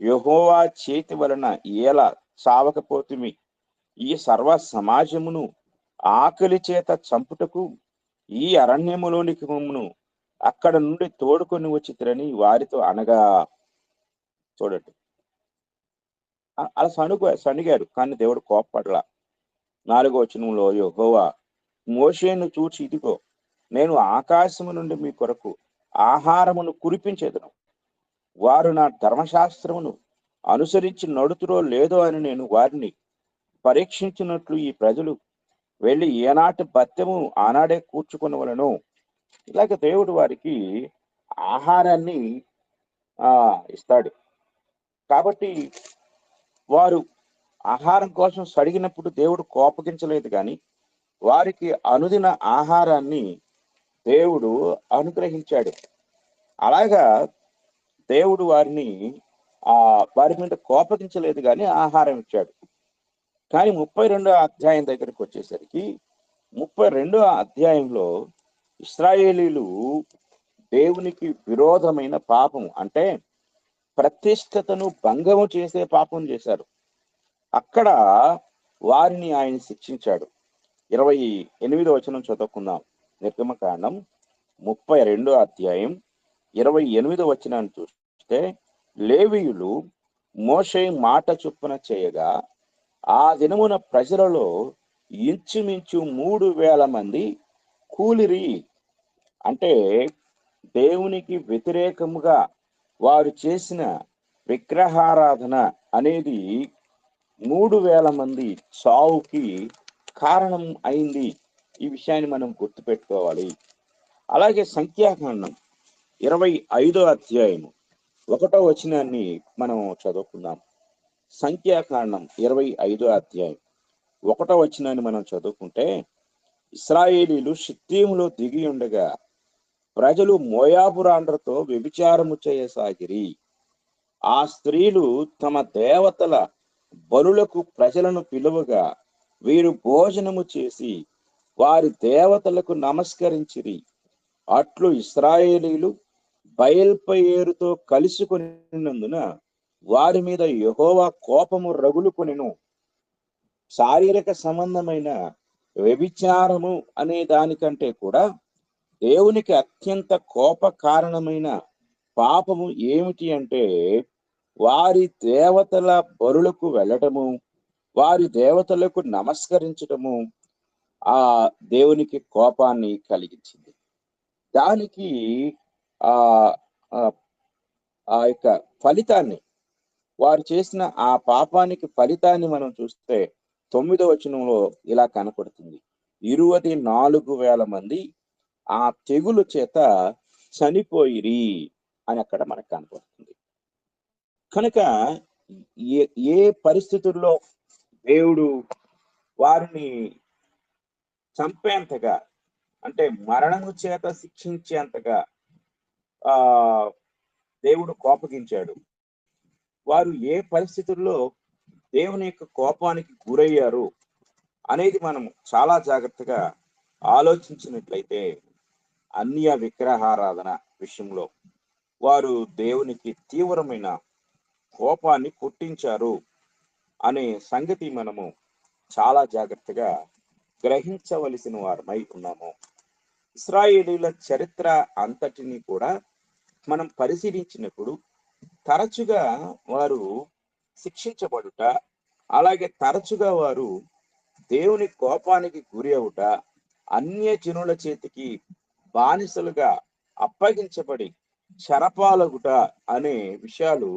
యెహోవా చేతి వలన ఎలా చావకపోతిమి? ఈ సర్వ సమాజమును ఆకలి చేత చంపుటకు ఈ అరణ్యములోనికి మమ్మను అక్కడ నుండి తోడుకొని వచ్చిరని వారితో అనగా. చూడండి, అలా సణిగారు, కానీ దేవుడు కోప్పడలా. 4వ వచనంలో యెహోవా మోషేను చూచి, ఇదిగో నేను ఆకాశము నుండి మీ కొరకు ఆహారమును కురిపించెదను. వారు నా ధర్మశాస్త్రమును అనుసరించి నడుతురో లేదో అని నేను వారిని పరీక్షించినట్లు ఈ ప్రజలు వెళ్ళి ఏనాటి భత్యము ఆనాడే కూర్చుకొనవలెను. ఇలాగ దేవుడు వారికి ఆహారాన్ని ఇస్తాడు. కాబట్టి వారు ఆహారం కోసం సడిగినప్పుడు దేవుడు కోపగించలేదు, కానీ వారికి అనుదిన ఆహారాన్ని దేవుడు అనుగ్రహించాడు. అలాగా దేవుడు వారిని వారి మీద కోపగించలేదు, కానీ ఆహారం ఇచ్చాడు. కానీ 32వ అధ్యాయం దగ్గరికి వచ్చేసరికి 32వ అధ్యాయంలో ఇశ్రాయేలీలు దేవునికి విరోధమైన పాపం, అంటే ప్రతిష్టతను భంగము చేసే పాపం చేశారు. అక్కడ వారిని ఆయన శిక్షించాడు. 28వ వచనం చదువుకుందాం. నిర్గమకాండం 32వ అధ్యాయం 28వ వచనాన్ని చూస్తే, లేవీయులు మోషే మాట చొప్పున చేయగా ఆ దినమున ప్రజలలో ఇంచుమించు 3,000 మంది కూలిరి. అంటే దేవునికి వ్యతిరేకముగా వారు చేసిన విగ్రహారాధన అనేది 3,000 మంది చావుకి కారణం అయింది. ఈ విషయాన్ని మనం గుర్తుపెట్టుకోవాలి. అలాగే సంఖ్యాకాండం 25వ అధ్యాయము 1వ వచనాన్ని మనం చదువుకుందాం. సంఖ్యాకాండం 25వ అధ్యాయం 1వ వచనాన్ని మనం చదువుకుంటే, ఇశ్రాయేలీలు షిత్తీములో దిగి ఉండగా ప్రజలు మోయాబురాండ్రతో వ్యభిచారము చేయసాగిరి. ఆ స్త్రీలు తమ దేవతల బలులకు ప్రజలను పిలువగా వీరు భోజనము చేసి వారి దేవతలకు నమస్కరించిరి. అట్లు ఇశ్రాయేలీలు బయల్పయేరుతో కలుసుకొనినందున వారి మీద యెహోవా కోపము రగులుకొనెను. శారీరక సంబంధమైన వ్యభిచారము అనే దానికంటే కూడా దేవునికి అత్యంత కోప కారణమైన పాపము ఏమిటి అంటే వారి దేవతల బలులకు వెళ్ళటము, వారి దేవతలకు నమస్కరించటము ఆ దేవునికి కోపాన్ని కలిగించింది. దానికి ఆ యొక్క ఫలితాన్ని, వారు చేసిన ఆ పాపానికి ఫలితాన్ని మనం చూస్తే 9వ వచనంలో ఇలా కనపడుతుంది. 24,000 మంది ఆ తెగులు చేత చనిపోయిరి అని అక్కడ మనకు కనపడుతుంది. కనుక ఏ పరిస్థితుల్లో దేవుడు వారిని చంపేంతగా, అంటే మరణము చేత శిక్షించేంతగా దేవుడు కోపగించాడు, వారు ఏ పరిస్థితుల్లో దేవుని యొక్క కోపానికి గురయ్యారు అనేది మనం చాలా జాగ్రత్తగా ఆలోచించినట్లయితే, అన్య విగ్రహారాధన విషయంలో వారు దేవునికి తీవ్రమైన కోపాన్ని పుట్టించారు అనే సంగతి మనము చాలా జాగ్రత్తగా గ్రహించవలసిన వారమై ఉన్నాము. ఇశ్రాయేలీల చరిత్ర అంతటిని కూడా మనం పరిశీలించినప్పుడు తరచుగా వారు శిక్షించబడుట, అలాగే తరచుగా వారు దేవుని కోపానికి గురి అవుట, అన్య జనుల చేతికి బానిసలుగా అప్పగించబడి చెరపాలగుట అనే విషయాలు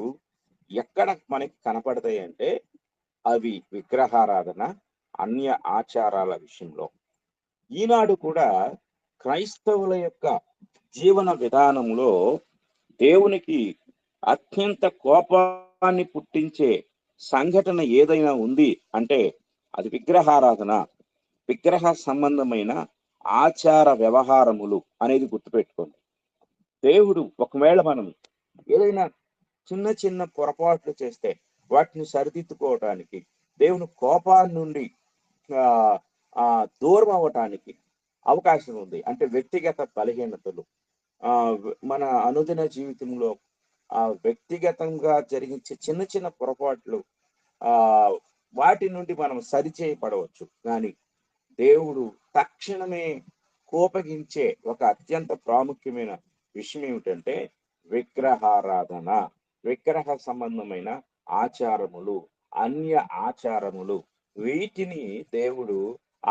ఎక్కడ మనకి కనపడతాయి అంటే అవి విగ్రహారాధన, అన్య ఆచారాల విషయంలో. ఈనాడు కూడా క్రైస్తవుల యొక్క జీవన విధానంలో దేవునికి అత్యంత కోప కోపాన్ని పుట్టించే సంఘటన ఏదైనా ఉంది అంటే అది విగ్రహారాధన, విగ్రహ సంబంధమైన ఆచార వ్యవహారములు అనేది గుర్తుపెట్టుకోండి. దేవుడు ఒకవేళ మనం ఏదైనా చిన్న చిన్న పొరపాట్లు చేస్తే వాటిని సరిదిద్దుకోవటానికి, దేవుని కోపాన్ని నుండి దూరం అవ్వటానికి అవకాశం ఉంది. అంటే వ్యక్తిగత బలహీనతలు, మన అనుదిన జీవితంలో వ్యక్తిగతంగా జరిగించే చిన్న చిన్న పొరపాట్లు, వాటి నుండి మనం సరిచేయబడవచ్చు. కానీ దేవుడు తక్షణమే కోపగించే ఒక అత్యంత ప్రాముఖ్యమైన విషయం ఏమిటంటే విగ్రహారాధన, విగ్రహ సంబంధమైన ఆచారములు, అన్య ఆచారములు, వీటిని దేవుడు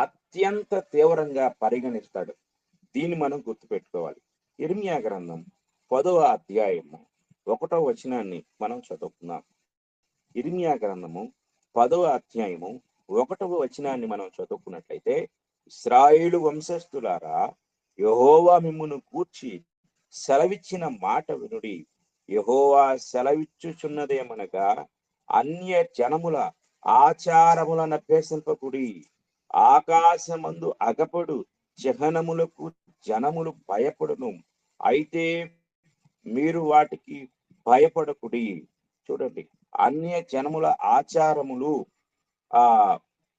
అత్యంత తీవ్రంగా పరిగణిస్తాడు. దీన్ని మనం గుర్తుపెట్టుకోవాలి. ఇర్మియా గ్రంథం 10వ అధ్యాయము 1వ వచనాన్ని మనం చదువుకుందాం. ఇర్మియా గ్రంథము 10వ అధ్యాయము 1వ వచనాన్ని మనం చదువుకున్నట్లయితే, ఇశ్రాయేలు వంశస్థులారా, యెహోవా మిమ్మును గూర్చి సెలవిచ్చిన మాట వినుడి. యెహోవా సెలవిచ్చుచున్నదేమనగా, అన్య జనముల ఆచారములను అభ్యసింపకుడి. ఆకాశమందు అగపడు చిహ్నములకు జనములు భయపడును, అయితే మీరు వాటికి భయపడకుడి. చూడండి, అన్య జనముల ఆచారములు,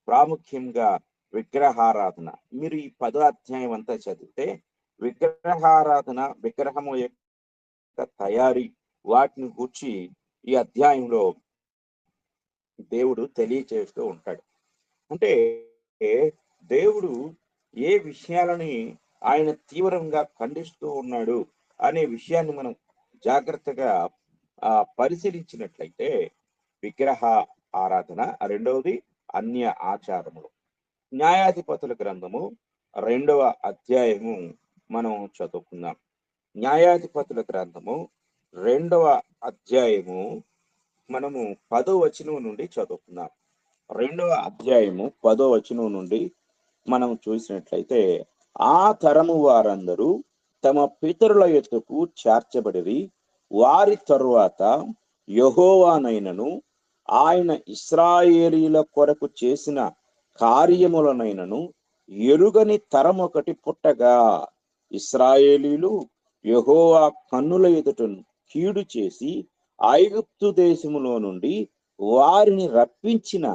ప్రాముఖ్యంగా విగ్రహారాధన. మీరు ఈ 10వ అధ్యాయం అంతా చదివితే విగ్రహారాధన, విగ్రహము యొక్క తయారీ, వాటిని గూర్చి ఈ అధ్యాయంలో దేవుడు తెలియచేస్తూ ఉంటాడు. అంటే దేవుడు ఏ విషయాలని ఆయన తీవ్రంగా ఖండిస్తూ ఉన్నాడు అనే విషయాన్ని మనం జాగ్రత్తగా పరిశీలించినట్లయితే, విగ్రహ ఆరాధన, రెండవది అన్య ఆచారములు. న్యాయాధిపతుల గ్రంథము 2వ అధ్యాయము మనం చదువుకుందాం. న్యాయాధిపతుల గ్రంథము 2వ అధ్యాయము మనము 10వ వచనం నుండి చదువుకుందాం. 2వ అధ్యాయము 10వ వచనం నుండి మనం చూసినట్లయితే, ఆ తరము వారందరూ తమ పితరుల యొద్దకు చేర్చబడిరి. వారి తరువాత యెహోవానైనను ఆయన ఇశ్రాయేలీల కొరకు చేసిన కార్యములనైనను ఎరుగని తరం ఒకటి పుట్టగా, ఇశ్రాయేలీలు యెహోవా కన్నుల ఎదుట కీడు చేసి ఐగుప్తు దేశములో నుండి వారిని రప్పించిన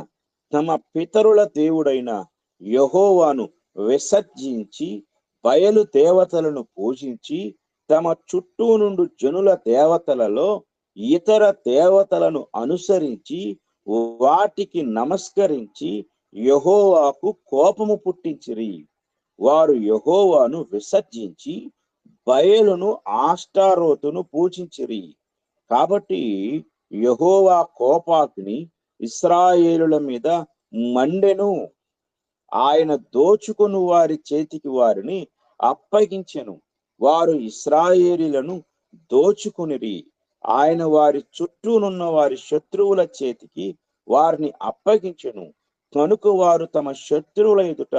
తమ పితరుల దేవుడైన యెహోవాను విసర్జించి బయలు దేవతలను పూజించి తమ చుట్టూ నుండి జనుల దేవతలలో ఇతర దేవతలను అనుసరించి వాటికి నమస్కరించి యెహోవాకు కోపము పుట్టించిరి. వారు యెహోవాను విసర్జించి బయలును ఆష్టారోతును పూజించిరి. కాబట్టి యెహోవా కోపాగ్ని ఇశ్రాయేలుల మీద మండెను. ఆయన దోచుకొని వారి చేతికి వారిని అప్పగించెను. వారు ఇశ్రాయేలీలను దోచుకొనిరి. ఆయన వారి చుట్టూనున్న వారి శత్రువుల చేతికి వారిని అప్పగించెను. కనుక వారు తమ శత్రువుల ఎదుట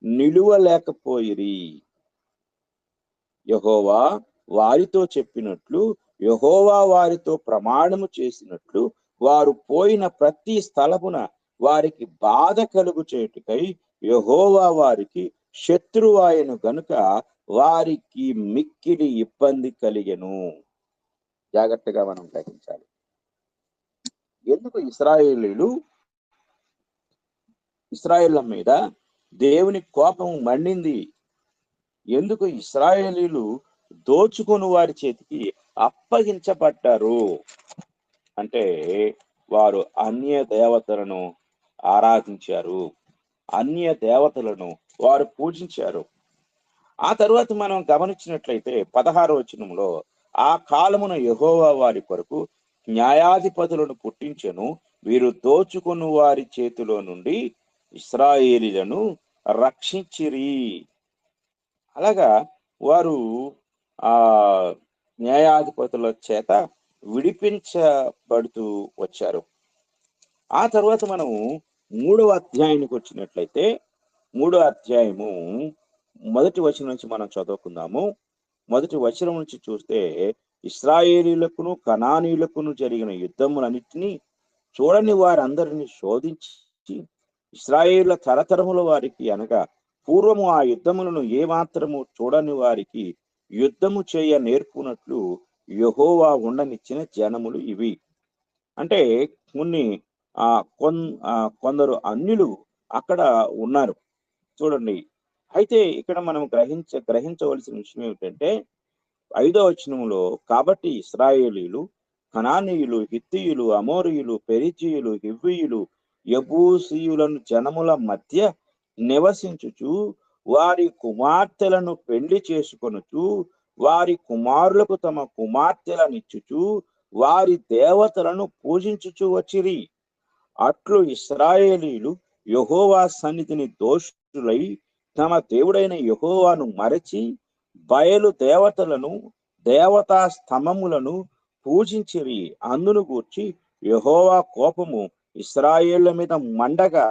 నిలువలేకపోయిరి. యెహోవా వారితో చెప్పినట్లు, యెహోవా వారితో ప్రమాణము చేసినట్లు, వారు పోయిన ప్రతి స్థలమున వారికి బాధ కలుగు చేయుటకై యెహోవా వారికి శత్రువాయను గనుక వారికి మిక్కిలి ఇబ్బంది కలిగెను. జాగ్రత్తగా మనం గ్రహించాలి. ఎందుకు ఇశ్రాయేళ్ల మీద దేవుని కోపం మండింది? ఎందుకు ఇశ్రాయేలీలు దోచుకొని వారి చేతికి అప్పగించబడ్డారు అంటే, వారు అన్య దేవతలను ఆరాధించారు, అన్య దేవతలను వారు పూజించారు. ఆ తరువాత మనం గమనించినట్లయితే 16వ వచనంలో, ఆ కాలమున యెహోవా వారి కొరకు న్యాయాధిపతులను పుట్టించెను. వీరు దోచుకుని వారి చేతిలో నుండి ఇశ్రాయేలీలను రక్షించిరి. అలాగా వారు న్యాయాధిపతుల చేత విడిపించబడుతూ వచ్చారు. ఆ తర్వాత మనం 3వ అధ్యాయానికి వచ్చినట్లయితే, 3వ అధ్యాయము 1వ వచనం నుంచి మనం చదువుకుందాము. మొదటి వచనం నుంచి చూస్తే, ఇశ్రాయేలీయులకును కనానీయులకును జరిగిన యుద్ధములన్నిటినీ చూడని వారందరినీ శోధించి ఇశ్రాయేళ్ల తరతరముల వారికి అనగా పూర్వము ఆ యుద్ధములను ఏమాత్రము చూడని వారికి యుద్ధము చేయ నేర్పునట్లు యెహోవా ఉండనిచ్చిన జనములు ఇవి. అంటే కొన్ని కొందరు అన్యులు అక్కడ ఉన్నారు చూడండి. అయితే ఇక్కడ మనం గ్రహించవలసిన విషయం ఏమిటంటే 5వ వచనములో, కాబట్టి ఇశ్రాయేలీయులు కనానీయులు, హిత్తీయులు, అమోరీయులు, పెరిజీయులు, హివ్వీయులు, యబూసీయులను జనముల మధ్య నివసించుచు వారి కుమార్తెలను పెళ్లి చేసుకొనుచు వారి కుమారులకు తమ కుమార్తెలనిచ్చుచు వారి దేవతలను పూజించుచు వచ్చిరి. అట్లు ఇశ్రాయేలీయులు యెహోవా సన్నిధిని దోషులై తమ దేవుడైన యెహోవాను మరచి బయలు దేవతలను దేవతా స్తంభములను పూజించిరి. అందును గూర్చి యెహోవా కోపము ఇశ్రాయేళ్ల మీద మండగా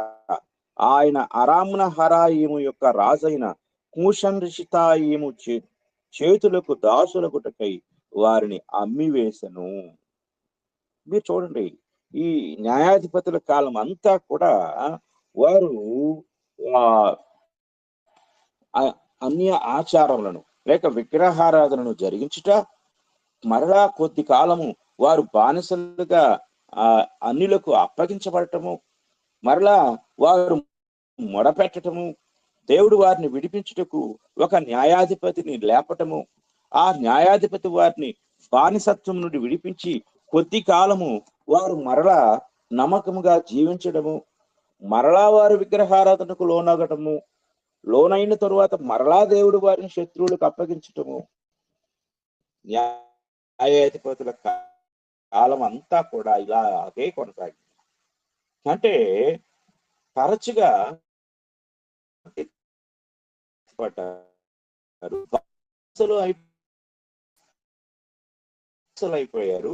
ఆయన అరామ్న హరాయిము యొక్క రాజైన కూషన్ రిషితాయిము చేతులకు దాసులగుటకై వారిని అమ్మివేశను. మీరు చూడండి, ఈ న్యాయాధిపతుల కాలం అంతా కూడా వారు అన్య ఆచారములను లేక విగ్రహారాధనను జరిగించుట, మరలా కొద్ది కాలము వారు బానిసలుగా అన్యులకు అప్పగించబడటము, మరలా వారు మొడపెట్టటము, దేవుడు వారిని విడిపించుటకు ఒక న్యాయాధిపతిని లేపటము, ఆ న్యాయాధిపతి వారిని బానిసత్వం నుండి విడిపించి కొద్ది కాలము వారు మరలా నమ్మకముగా జీవించడము, మరలా వారు విగ్రహారాధనకు లోనగటము, లోనైన తరువాత మరలా దేవుడు వారిని శత్రువులకు అప్పగించటము, న్యాయాధిపతుల కాలం అంతా కూడా ఇలాగే కొనసాగింది. అంటే తరచుగా అయిపోయారు,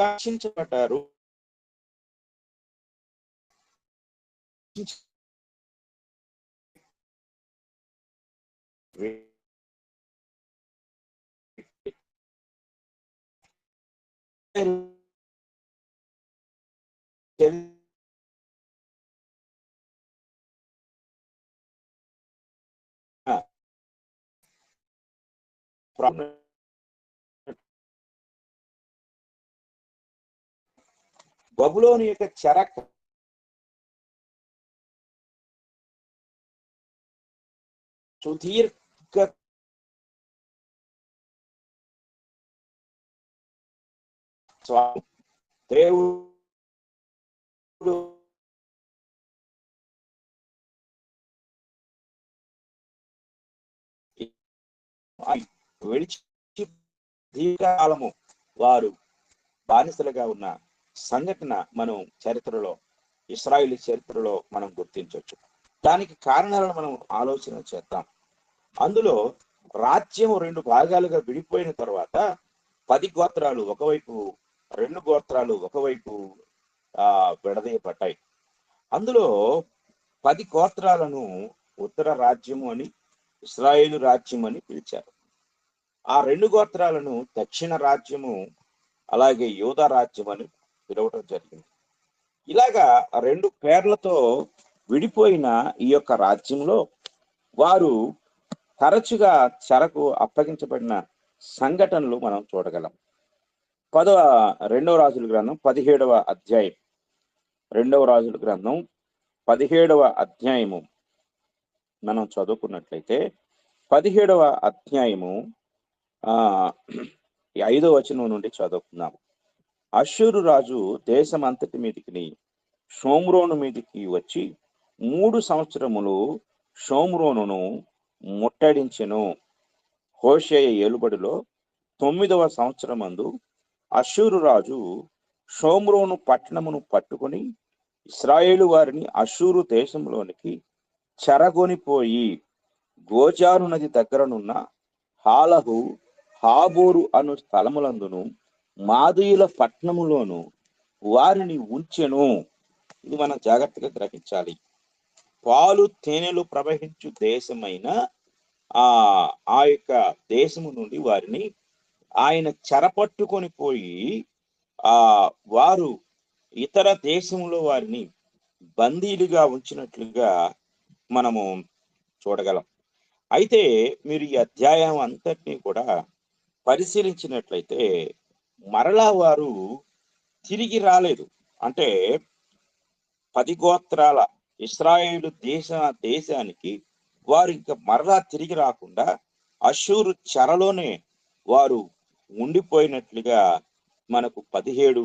రక్షించబడ్డారు. బబులోను యొక్క చెర సుదీర్ఘ దేవుడు విడిచి దీర్ఘకాలము వారు బానిసలుగా ఉన్న సంఘటన మనం చరిత్రలో, ఇశ్రాయేలీ చరిత్రలో మనం గుర్తించవచ్చు. దానికి కారణాలను మనం ఆలోచన చేద్దాం. అందులో రాజ్యం 2 భాగాలుగా విడిపోయిన తర్వాత 10 గోత్రాలు ఒకవైపు, 2 గోత్రాలు ఒకవైపు విడదీయబడ్డాయి. అందులో 10 గోత్రాలను ఉత్తర రాజ్యము అని, ఇశ్రాయేలు రాజ్యం అని పిలిచారు. ఆ 2 గోత్రాలను దక్షిణ రాజ్యము అలాగే యూదా రాజ్యం అని పిలవటం జరిగింది. ఇలాగా 2 పేర్లతో విడిపోయిన ఈ యొక్క రాజ్యంలో వారు తరచుగా చెరకు అప్పగించబడిన సంఘటనలు మనం చూడగలం. 2వ రాజుల గ్రంథం 17వ అధ్యాయం, 2వ రాజుల గ్రంథం 17వ అధ్యాయము మనం చదువుకున్నట్లయితే 17వ అధ్యాయము 5వ వచనం నుండి చదువుకుందాము. అష్షూరు రాజు దేశం అంతటి మీదికి షోమ్రోను మీదికి వచ్చి 3 సంవత్సరములు షోమ్రోనును ముట్టడించెను. హోషేయ ఏలుబడిలో 9వ సంవత్సరమందు అష్షూరు రాజు షోమ్రోను పట్టణమును పట్టుకొని ఇశ్రాయేలు వారిని అష్షూరు దేశంలోనికి చెరగొనిపోయి గోజారు నది దగ్గరనున్న హాలహు, హాబోరు అను స్థలములందును మాదీయుల పట్టణములోను వారిని ఉంచెను. ఇది మనం జాగ్రత్తగా గ్రహించాలి. పాలు తేనెలు ప్రవహించు దేశమైన ఆ యొక్క దేశము నుండి వారిని ఆయన చెరపట్టుకొని పోయి వారు ఇతర దేశంలో వారిని బందీలుగా ఉంచినట్లుగా మనము చూడగలం. అయితే మీరు ఈ అధ్యాయం అంతటినీ కూడా పరిశీలించినట్లయితే మరలా వారు తిరిగి రాలేదు. అంటే 10 గోత్రాల ఇశ్రాయేలు దేశానికి వారు ఇంకా మరలా తిరిగి రాకుండా అష్షూరు చెరలోనే వారు ఉండిపోయినట్లుగా మనకు 17,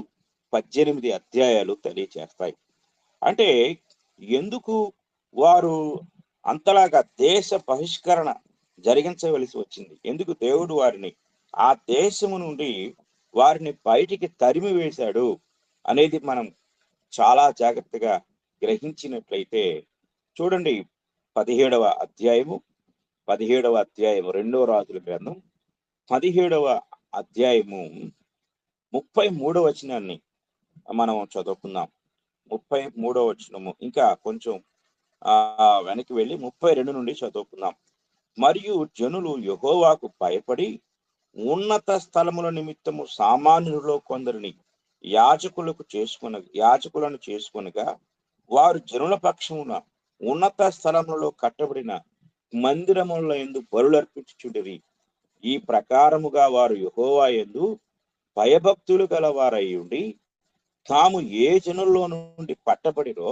18 అధ్యాయాలు తెలియచేస్తాయి. అంటే ఎందుకు వారు అంతలాగా దేశ బహిష్కరణ జరిగించవలసి వచ్చింది? ఎందుకు దేవుడు వారిని ఆ దేశము నుండి వారిని బయటికి తరిమి వేశాడు అనేది మనం చాలా జాగ్రత్తగా గ్రహించినట్లయితే చూడండి, 17వ అధ్యాయము 2వ రాజుల గ్రంథం 17వ అధ్యాయము 33వ వచనాన్ని మనం చదువుకుందాం. 33వ వచనము ఇంకా కొంచెం వెనక్కి వెళ్ళి 32 నుండి చదువుకుందాం. మరియు జనులు యెహోవాకు భయపడి ఉన్నత స్థలముల నిమిత్తము సామాన్యులలో కొందరిని యాజకులను చేసుకొనగా వారు జనుల పక్షమున ఉన్నత స్థలములలో కట్టబడిన మందిరముల యందు బలులర్పించుచుండిరి. ఈ ప్రకారముగా వారు యెహోవా యందు భయభక్తులు గలవారై ఉండి తాము ఏ జనుల్లో నుండి పట్టబడిరో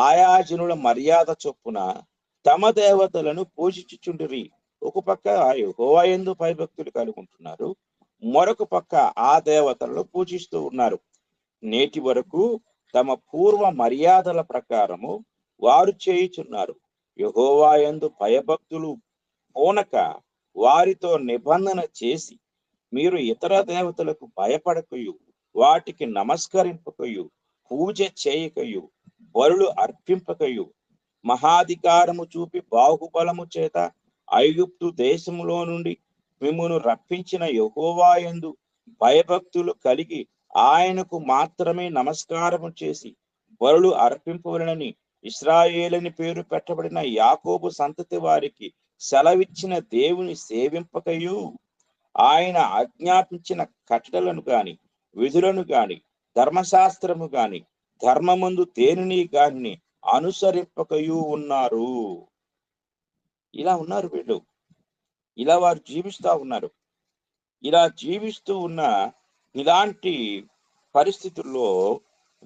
ఆయా జనుల మర్యాద చొప్పున తమ దేవతలను పూజించుచుండిరి. ఒక పక్క యెహోవా యందు భయభక్తులు కలుగుంటున్నారు, మరొక పక్క ఆ దేవతలను పూజిస్తూ ఉన్నారు. నేటి వరకు తమ పూర్వ మర్యాదల ప్రకారము వారు చేయుచున్నారు. యెహోవా యందు భయభక్తులు పోనక వారితో నిబంధన చేసి మీరు ఇతర దేవతలకు భయపడకయు వాటికి నమస్కరింపకయు పూజ చేయకయు బలులు అర్పింపకయు మహాధికారము చూపి బాహుబలము చేత ఐగుప్తు దేశములో నుండి మిమ్మును రప్పించిన యెహోవా యందు భయభక్తులు కలిగి ఆయనకు మాత్రమే నమస్కారము చేసి బలులు అర్పింపవలెనని ఇశ్రాయేలుని పేరు పెట్టబడిన యాకోబు సంతతి వారికి సెలవిచ్చిన దేవుని సేవింపకయు ఆయన ఆజ్ఞాపించిన కట్టడలను గాని విధులను గాని ధర్మశాస్త్రము గాని ధర్మమందు దేనిని గాని అనుసరింపకయు ఉన్నారు. ఇలా ఉన్నారు వీళ్ళు. ఇలా వారు జీవిస్తూ ఉన్నారు. ఇలా జీవిస్తూ ఉన్న ఇలాంటి పరిస్థితుల్లో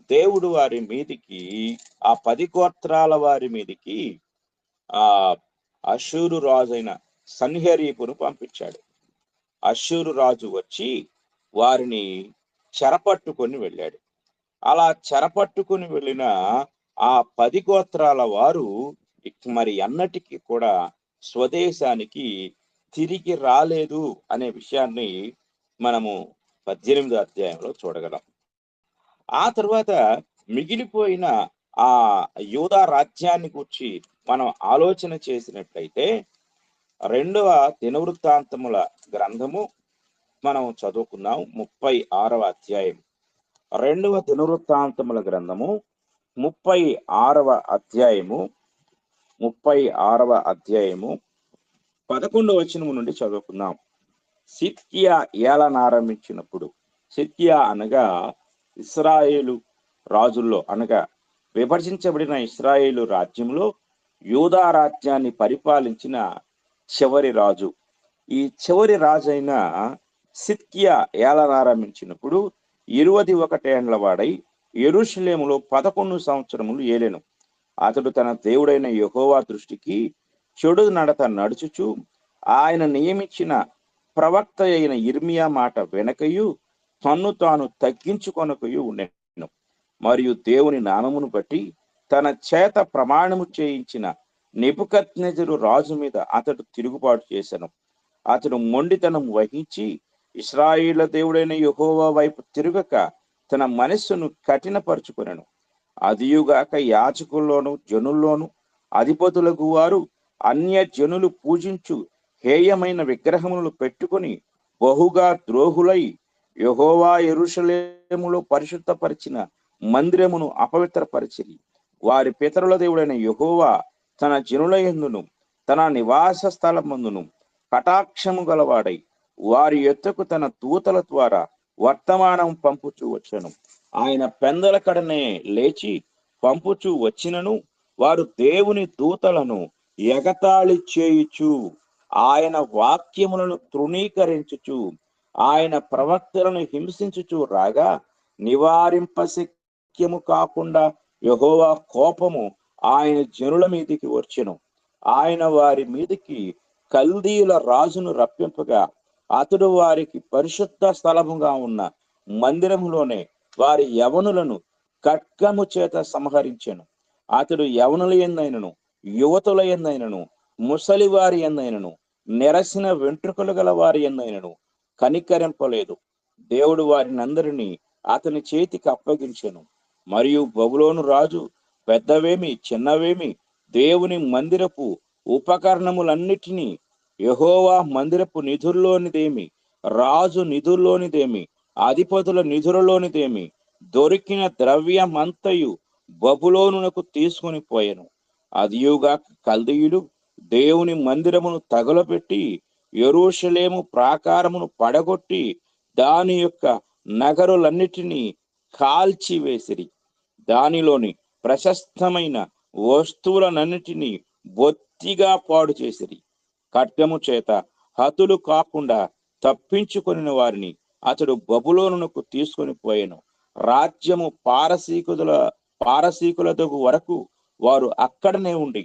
దేవుడు వారి మీదికి ఆ 10 గోత్రాల వారి మీదికి అష్షూరు రాజైన సన్హెరీబును పంపించాడు. అష్షూరు రాజు వచ్చి వారిని చెరపట్టుకొని వెళ్ళాడు. అలా చెరపట్టుకొని వెళ్ళిన ఆ 10 గోత్రాల వారు మరి అన్నటికీ కూడా స్వదేశానికి తిరిగి రాలేదు అనే విషయాన్ని మనము 18వ అధ్యాయంలో చూడగలం. ఆ తర్వాత మిగిలిపోయిన ఆ యూదా రాజ్యాన్ని గురించి మనం ఆలోచన చేసినట్లయితే 2వ దినవృత్తాంతముల గ్రంథము మనం చదువుకున్నాం. 36వ అధ్యాయం. 2వ దినవృత్తాంతముల గ్రంథము 36వ అధ్యాయము 11వ వచనము నుండి చదువుకుందాం. సిద్కియా ఏలనారంభించినప్పుడు, సిద్కియా అనగా ఇశ్రాయేలు రాజుల్లో అనగా విభజించబడిన ఇశ్రాయేలు రాజ్యంలో యూదా రాజ్యాన్ని పరిపాలించిన చివరి రాజు. ఈ చివరి రాజైన సిద్కియా ఏలనారంభించినప్పుడు 21 ఏండ్ల వాడై యెరూషలేములో 11 సంవత్సరములు ఏలెను. అతడు తన దేవుడైన యెహోవా దృష్టికి చెడు నడత నడుచుచు ఆయన నియమించిన ప్రవక్త అయిన యిర్మియా మాట వెనకయు తన్ను తాను తగ్గించుకొనకయు ఉండెను. మరియు దేవుని నామమును బట్టి తన చేత ప్రమాణము చేయించిన నెబుకద్నెజరు రాజు మీద అతడు తిరుగుబాటు చేసెను. అతడు మొండితనం వహించి ఇశ్రాయేలు దేవుడైన యెహోవా వైపు తిరగక తన మనస్సును కఠినపరుచుకొనెను. అదియుగాక యాజకుల్లోను జనుల్లోను అధిపతులకు వారు అన్య జనులు పూజించు హేయమైన విగ్రహములను పెట్టుకొని బహుగా ద్రోహులై యెహోవా యెరూషలేములో పరిశుద్ధపరిచిన మందిరమును అపవిత్రపరిచిరి. వారి పితరుల దేవుడైన యెహోవా తన జనుల యందును తన నివాస స్థలమందును కటాక్షము గలవాడై వారి యొద్దకు తన దూతల ద్వారా వర్తమానం పంపుచూ వచ్చెను. ఆయన పెందల కడనే లేచి పంపుచూ వచ్చినను వారు దేవుని దూతలను ఎగతాళి చేయుచు ఆయన వాక్యములను తృణీకరించుచు ఆయన ప్రవక్తలను హింసించుచు రాగా నివారింపశక్యము కాకుండా యెహోవా కోపము ఆయన జనుల మీదికి వచ్చెను. ఆయన వారి మీదికి కల్దీయుల రాజును రప్పింపగా అతడు వారికి పరిశుద్ధ స్థలముగా ఉన్న మందిరములోనే వారి యవనులను ఖడ్గము చేత సంహరించెను. అతడు యవనుల యందైనను యువతుల యందైనను ముసలి వారి యందైనను నెరసిన వెంట్రుకలు గల వారి యందైనను కనికరింపలేదు. దేవుడు వారినందరినీ అతని చేతికి అప్పగించెను. మరియు బబులోను రాజు పెద్దవేమి చిన్నవేమి దేవుని మందిరపు ఉపకరణములన్నిటినీ యెహోవా మందిరపు నిధుల్లోనిదేమి రాజు నిధుల్లోనిదేమి అధిపతుల నిధులలోనిదేమి దొరికిన ద్రవ్యమంతయు బబులోనునకు తీసుకొని పోయెను. అదియుగా కల్దీయులు దేవుని మందిరమును తగలబెట్టి యెరూషలేము ప్రాకారమును పడగొట్టి దాని యొక్క నగరులన్నిటినీ కాల్చివేసిరి. దానిలోని ప్రశస్తమైన వస్తువులనన్నిటినీ బొత్తిగా పాడు చేసిరి. ఖడ్గము చేత హతులు కాకుండా తప్పించుకొనిన వారిని అతడు బబులోనునకు తీసుకొని పోయెను. రాజ్యము పారసీకులదగు వరకు వారు అక్కడనే ఉండి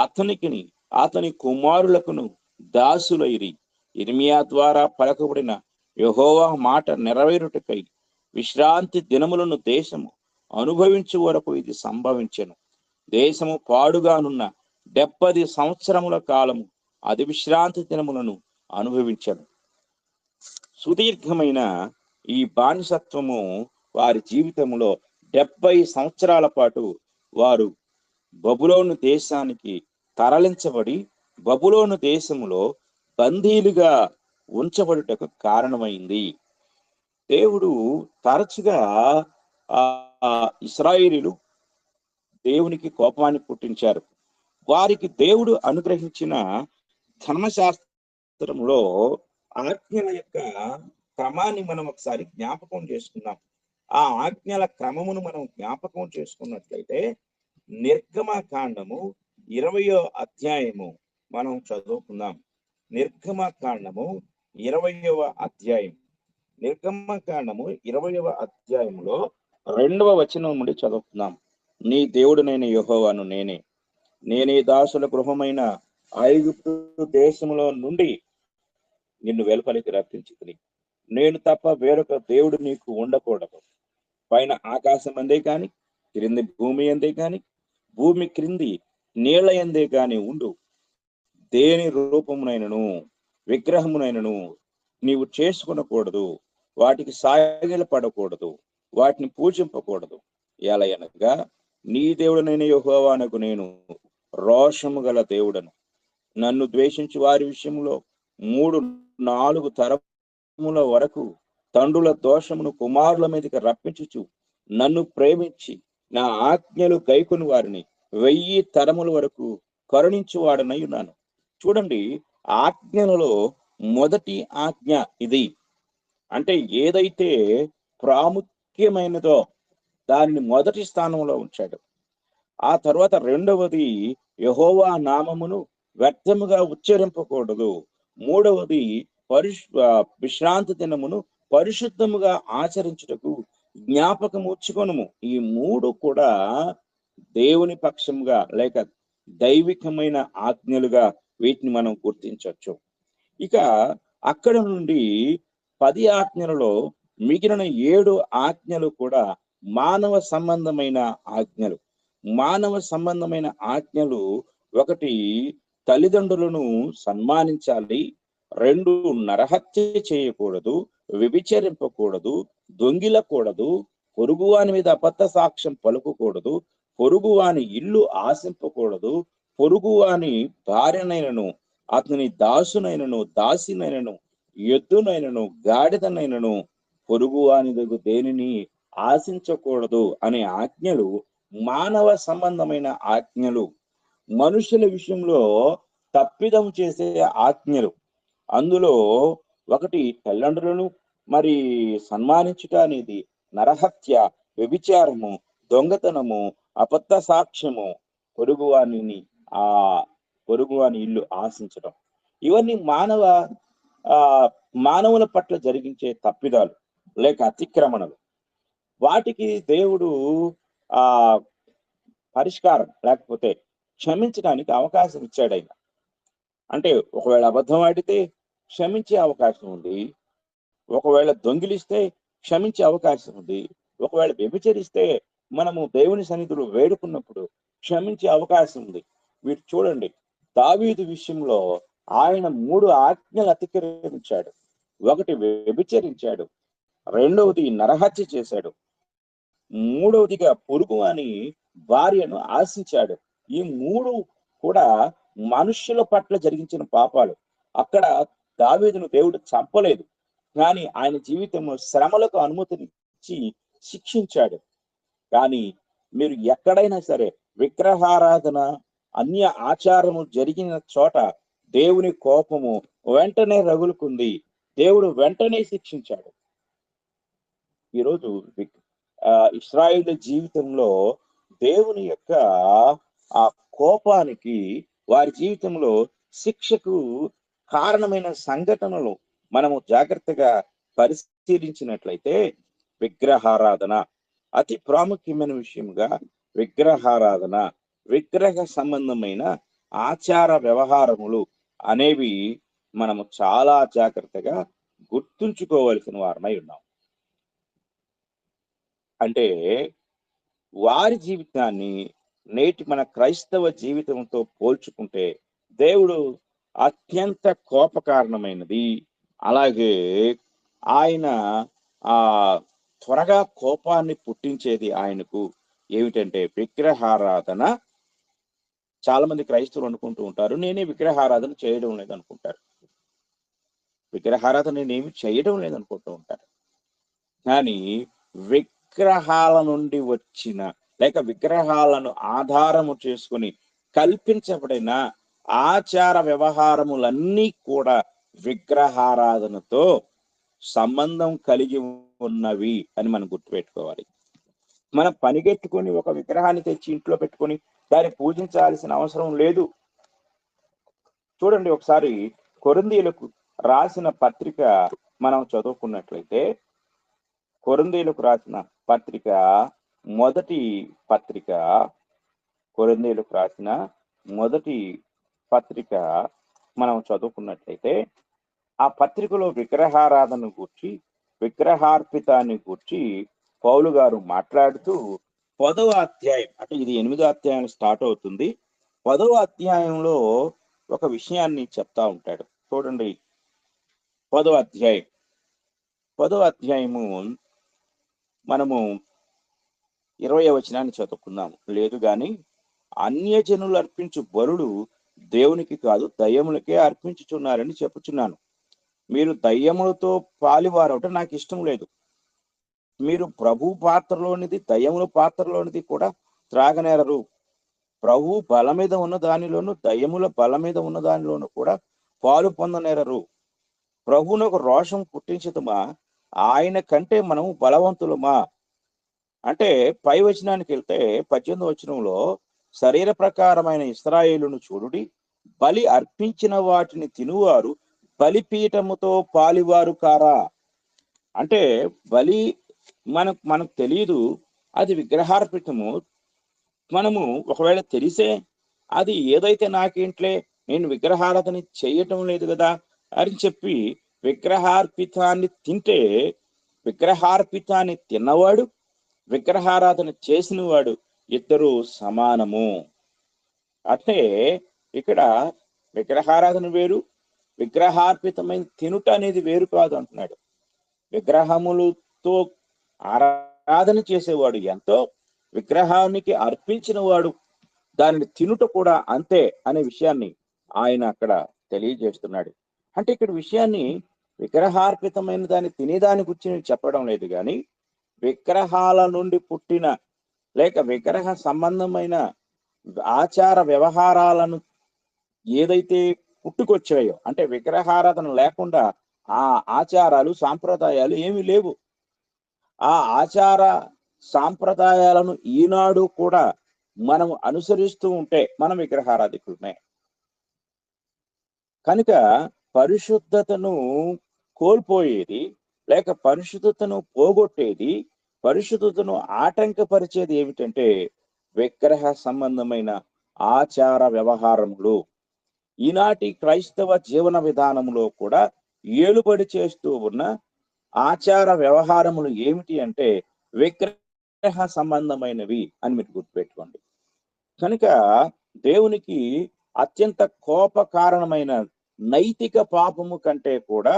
అతనికిని అతని కుమారులకును దాసులైరి. ఇర్మియా ద్వారా పలకబడిన యెహోవా మాట నెరవేరుటకై విశ్రాంతి దినములను దేశము అనుభవించు వరకు ఇది సంభవించెను. దేశము పాడుగానున్న 70 సంవత్సరముల కాలము అది విశ్రాంతి దినములను అనుభవించను. సుదీర్ఘమైన ఈ బానిసత్వము వారి జీవితంలో 70 సంవత్సరాల పాటు వారు బబులోను దేశానికి తరలించబడి బబులోను దేశములో బందీలుగా ఉంచబడుటకు కారణమైంది. దేవుడు తరచుగా ఇశ్రాయేలీయులు దేవునికి కోపాన్ని పుట్టించారు. వారికి దేవుడు అనుగ్రహించిన ధర్మశాస్త్రంలో ఆజ్ఞల యొక్క క్రమాన్ని మనం ఒకసారి జ్ఞాపకం చేసుకుందాం. ఆ ఆజ్ఞల క్రమమును మనం జ్ఞాపకం చేసుకున్నట్లయితే నిర్గమకాండము 20వ అధ్యాయము మనం చదువుకుందాం. నిర్గమకాండము 20వ అధ్యాయం. నిర్గమకాండము 20వ అధ్యాయంలో 2వ వచనం నుండి చదువుకుందాం. నీ దేవుడనైన యెహోవాను నేనే దాసుల గృహమైన ఐగుప్తు దేశంలో నుండి నిన్ను వెలుపలికి రప్పించుకుని నేను తప్ప వేరొక దేవుడు నీకు ఉండకూడదు. పైన ఆకాశం అందే కాని క్రింది భూమి అందే కాని భూమి క్రింది నీళ్ల ఎందే కాని ఉండు. దేని రూపమునైనను విగ్రహమునైనను నీవు చేసుకునకూడదు. వాటికి సాగిల పడకూడదు. వాటిని పూజింపకూడదు. ఎలయనగా నీ దేవుడనైన యెహోవానకు నేను రోషము గల దేవుడను. నన్ను ద్వేషించి వారి విషయంలో 3-4 తరముల వరకు తండ్రుల దోషమును కుమారుల మీదకి రప్పించుచు నన్ను ప్రేమించి నా ఆజ్ఞలు గైకొని వారిని 1000 తరముల వరకు కరుణించువాడనై ఉన్నాను. చూడండి, ఆజ్ఞలలో మొదటి ఆజ్ఞ ఇది. అంటే ఏదైతే ప్రాముఖ్యమైనదో దానిని మొదటి స్థానంలో ఉంచాడు. ఆ తర్వాత రెండవది యెహోవా నామమును వ్యర్థముగా ఉచ్చరింపకూడదు. మూడవది విశ్రాంతి దినమును పరిశుద్ధముగా ఆచరించుటకు జ్ఞాపకం ఉంచుకొనుము. ఈ 3 కూడా దేవుని పక్షముగా లేక దైవికమైన ఆజ్ఞలుగా వీటిని మనం గుర్తించవచ్చు. ఇక అక్కడ నుండి 10 ఆజ్ఞలలో మిగిలిన 7 ఆజ్ఞలు కూడా మానవ సంబంధమైన ఆజ్ఞలు. మానవ సంబంధమైన ఆజ్ఞలు: 1, తల్లిదండ్రులను సన్మానించాలి. 2, నరహత్య చేయకూడదు, వ్యభిచరింపకూడదు, దొంగిలకూడదు, పొరుగువాని మీద అబద్ధ సాక్ష్యం పలుకకూడదు, పొరుగువాని ఇల్లు ఆశింపకూడదు, పొరుగువాని భార్యనైనను అతని దాసునైనను దాసినైనను ఎద్దునైనను గాడిదనైనను పొరుగువాని దగ్గర దేనిని ఆశించకూడదు అనే ఆజ్ఞలు మానవ సంబంధమైన ఆజ్ఞలు. మనుషుల విషయంలో తప్పిదం చేసే ఆజ్ఞలు. అందులో ఒకటి తల్లిదండ్రులను మరి సన్మానించుట అనేది, నరహత్య, వ్యభిచారము, దొంగతనము, అబద్ధ సాక్ష్యము, పొరుగువాని పొరుగువాని ఇల్లు ఆశించడం. ఇవన్నీ మానవుల పట్ల జరిగించే తప్పిదాలు లేక అతిక్రమణలు. వాటికి దేవుడు ఆ పరిష్కారం లేకపోతే క్షమించడానికి అవకాశం ఇచ్చాడు ఆయన. అంటే ఒకవేళ అబద్ధం ఆడితే క్షమించే అవకాశం ఉంది, ఒకవేళ దొంగిలిస్తే క్షమించే అవకాశం ఉంది, ఒకవేళ వ్యభిచరిస్తే మనము దేవుని సన్నిధిలో వేడుకున్నప్పుడు క్షమించే అవకాశం ఉంది. వీటి చూడండి, దావీదు విషయంలో ఆయన 3 ఆజ్ఞలు అతిక్రమించాడు. ఒకటి వ్యభిచరించాడు, రెండవది నరహత్య చేశాడు, మూడవదిగా పొరుగు అని భార్యను ఆశించాడు. ఈ 3 కూడా మనుష్యుల పట్ల జరిగించిన పాపాలు. అక్కడ దావీదును దేవుడు చంపలేదు, కానీ ఆయన జీవితంలో శ్రమలకు అనుమతినిచ్చి శిక్షించాడు. కానీ మీరు ఎక్కడైనా సరే విగ్రహారాధన, అన్య ఆచారము జరిగిన చోట దేవుని కోపము వెంటనే రగులుకుంది, దేవుడు వెంటనే శిక్షించాడు. ఈరోజు ఇశ్రాయేలు జీవితంలో దేవుని యొక్క ఆ కోపానికి, వారి జీవితంలో శిక్షకు కారణమైన సంఘటనలు మనము జాగ్రత్తగా పరిశీలించినట్లయితే, విగ్రహారాధన అతి ప్రాముఖ్యమైన విషయంగా విగ్రహారాధన, విగ్రహ సంబంధమైన ఆచార వ్యవహారములు అనేవి మనము చాలా జాగ్రత్తగా గుర్తుంచుకోవలసిన వారమై ఉన్నాం. అంటే వారి జీవితాన్ని నేటి మన క్రైస్తవ జీవితంతో పోల్చుకుంటే దేవుడు అత్యంత కోపకారణమైనది. అలాగే ఆయన త్వరగా కోపాన్ని పుట్టించేది ఆయనకు ఏమిటంటే విగ్రహారాధన. చాలా మంది క్రైస్తవులు అనుకుంటూ ఉంటారు, నేనే విగ్రహారాధన చేయడం లేదనుకుంటారు, విగ్రహారాధన నేనేమి చేయడం లేదనుకుంటూ ఉంటారు. కానీ విగ్రహాల నుండి వచ్చిన లేక విగ్రహాలను ఆధారము చేసుకుని కల్పించబడిన ఆచార వ్యవహారములన్నీ కూడా విగ్రహారాధనతో సంబంధం కలిగి ఉన్నవి అని మనం గుర్తుపెట్టుకోవాలి. మనం పనిగెట్టుకొని ఒక విగ్రహాన్ని తెచ్చి ఇంట్లో పెట్టుకొని దాన్ని పూజించాల్సిన అవసరం లేదు. చూడండి, ఒకసారి కొరింథీయులకు రాసిన పత్రిక మనం చదువుకున్నట్లయితే, కొరింథీయులకు రాసిన పత్రిక కొరింథీయులకు రాసిన మొదటి పత్రిక మనం చదువుకున్నట్లయితే, ఆ పత్రికలో విగ్రహారాధన గూర్చి, విగ్రహార్పితాన్ని గూర్చి పౌలు గారు మాట్లాడుతూ 10వ అధ్యాయం, అంటే ఇది 8వ అధ్యాయం స్టార్ట్ అవుతుంది, 10వ అధ్యాయంలో ఒక విషయాన్ని చెప్తా ఉంటాడు. చూడండి, 10వ అధ్యాయము మనము 20వ వచనాన్ని చదువుకుందాము. లేదు గాని అన్యజనులు అర్పించు బలులు దేవునికి కాదు దయ్యములకే అర్పించుచున్నారని చెప్పుచున్నాను. మీరు దయ్యములతో పాలివారవటం నాకు ఇష్టం లేదు. మీరు ప్రభు పాత్రలోనిది దయ్యముల పాత్రలోనిది కూడా త్రాగనేరరు. ప్రభు బల మీద ఉన్న దానిలోను దయ్యముల బల మీద ఉన్న దానిలోను కూడా పాలు పొందనేరరు. ప్రభువునకు రోషం పుట్టించదమా, ఆయన కంటే మనము బలవంతులమా? అంటే పై వచనానికి వెళ్తే 18వ వచనంలో, శరీర ప్రకారమైన ఇశ్రాయేలును చూడుడి, బలి అర్పించిన వాటిని తినువారు బలిపీఠముతో పాలివారు కారా? అంటే బలి మనకు తెలియదు, అది విగ్రహార్పితము. మనము ఒకవేళ తెలిసే అది ఏదైతే నాకేంట్లే, నేను విగ్రహారాధన చేయటం లేదు కదా అని చెప్పి విగ్రహార్పితాన్ని తింటే, విగ్రహార్పితాన్ని తిన్నవాడు విగ్రహారాధన చేసిన వాడు ఇద్దరు సమానము. అంటే ఇక్కడ విగ్రహారాధన వేరు, విగ్రహార్పితమైన తినుట అనేది వేరు కాదు అంటున్నాడు. విగ్రహములతో ఆరాధన చేసేవాడు ఎంతో, విగ్రహానికి అర్పించిన వాడు దానిని తినుట కూడా అంతే అనే విషయాన్ని ఆయన అక్కడ తెలియజేస్తున్నాడు. అంటే ఇక్కడ విషయాన్ని విగ్రహార్పితమైన దాన్ని తినేదాని గురించి నేను చెప్పడం లేదు, కానీ విగ్రహాల నుండి పుట్టిన లేక విగ్రహ సంబంధమైన ఆచార వ్యవహారాలను ఏదైతే పుట్టుకొచ్చాయో, అంటే విగ్రహారాధన లేకుండా ఆ ఆచారాలు సాంప్రదాయాలు ఏమీ లేవు. ఆ ఆచార సాంప్రదాయాలను ఈనాడు కూడా మనం అనుసరిస్తూ ఉంటే మనం విగ్రహారాధికులమే. కనుక పరిశుద్ధతను కోల్పోయేది, లేక పరిశుద్ధతను పోగొట్టేది, పరిశుద్ధతను ఆటంకపరిచేది ఏమిటంటే విగ్రహ సంబంధమైన ఆచార వ్యవహారములు. ఈనాటి క్రైస్తవ జీవన విధానంలో కూడా ఏలుబడి చేస్తూ ఉన్న ఆచార వ్యవహారములు ఏమిటి అంటే విగ్రహ సంబంధమైనవి అని మీరు గుర్తుపెట్టుకోండి. కనుక దేవునికి అత్యంత కోప కారణమైన నైతిక పాపము కంటే కూడా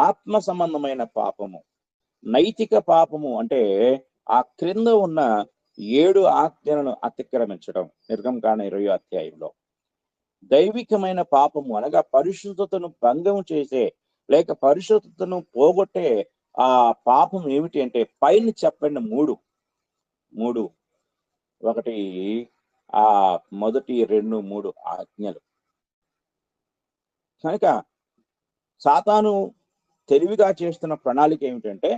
ఆత్మ సంబంధమైన పాపము. నైతిక పాపము అంటే ఆ క్రింద ఉన్న 7 ఆజ్ఞలను అతిక్రమించడం, నిర్గమకాండ 20వ అధ్యాయంలో. దైవికమైన పాపము అనగా పరిశుద్ధతను భంగం చేసే, లేక పరిశుద్ధతను పోగొట్టే ఆ పాపం ఏమిటి అంటే పైన చెప్పండి 3 ఒకటి, ఆ మొదటి 2, 3 ఆజ్ఞలు. కనుక సాతాను తెలివిగా చేస్తున్న ప్రణాళిక ఏమిటంటే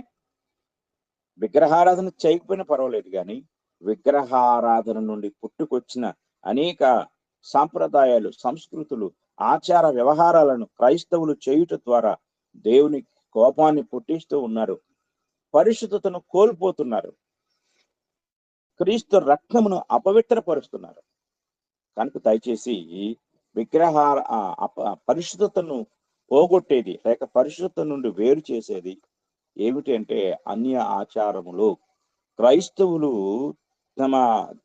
విగ్రహారాధన చేయకపోయినా పర్వాలేదు, కానీ విగ్రహారాధన నుండి పుట్టుకొచ్చిన అనేక సాంప్రదాయాలు, సంస్కృతులు, ఆచార వ్యవహారాలను క్రైస్తవులు చేయుట ద్వారా దేవుని కోపాన్ని పుట్టిస్తూ ఉన్నారు. పరిశుద్ధతను కోల్పోతున్నారు. క్రీస్తు రక్తమును అపవిత్రపరుస్తున్నారు. కనుక దయచేసి విగ్రహార పరిశుద్ధతను పోగొట్టేది, లేక పరిశుద్ధత నుండి వేరు చేసేది ఏమిటి అంటే అన్య ఆచారములు. క్రైస్తవులు తమ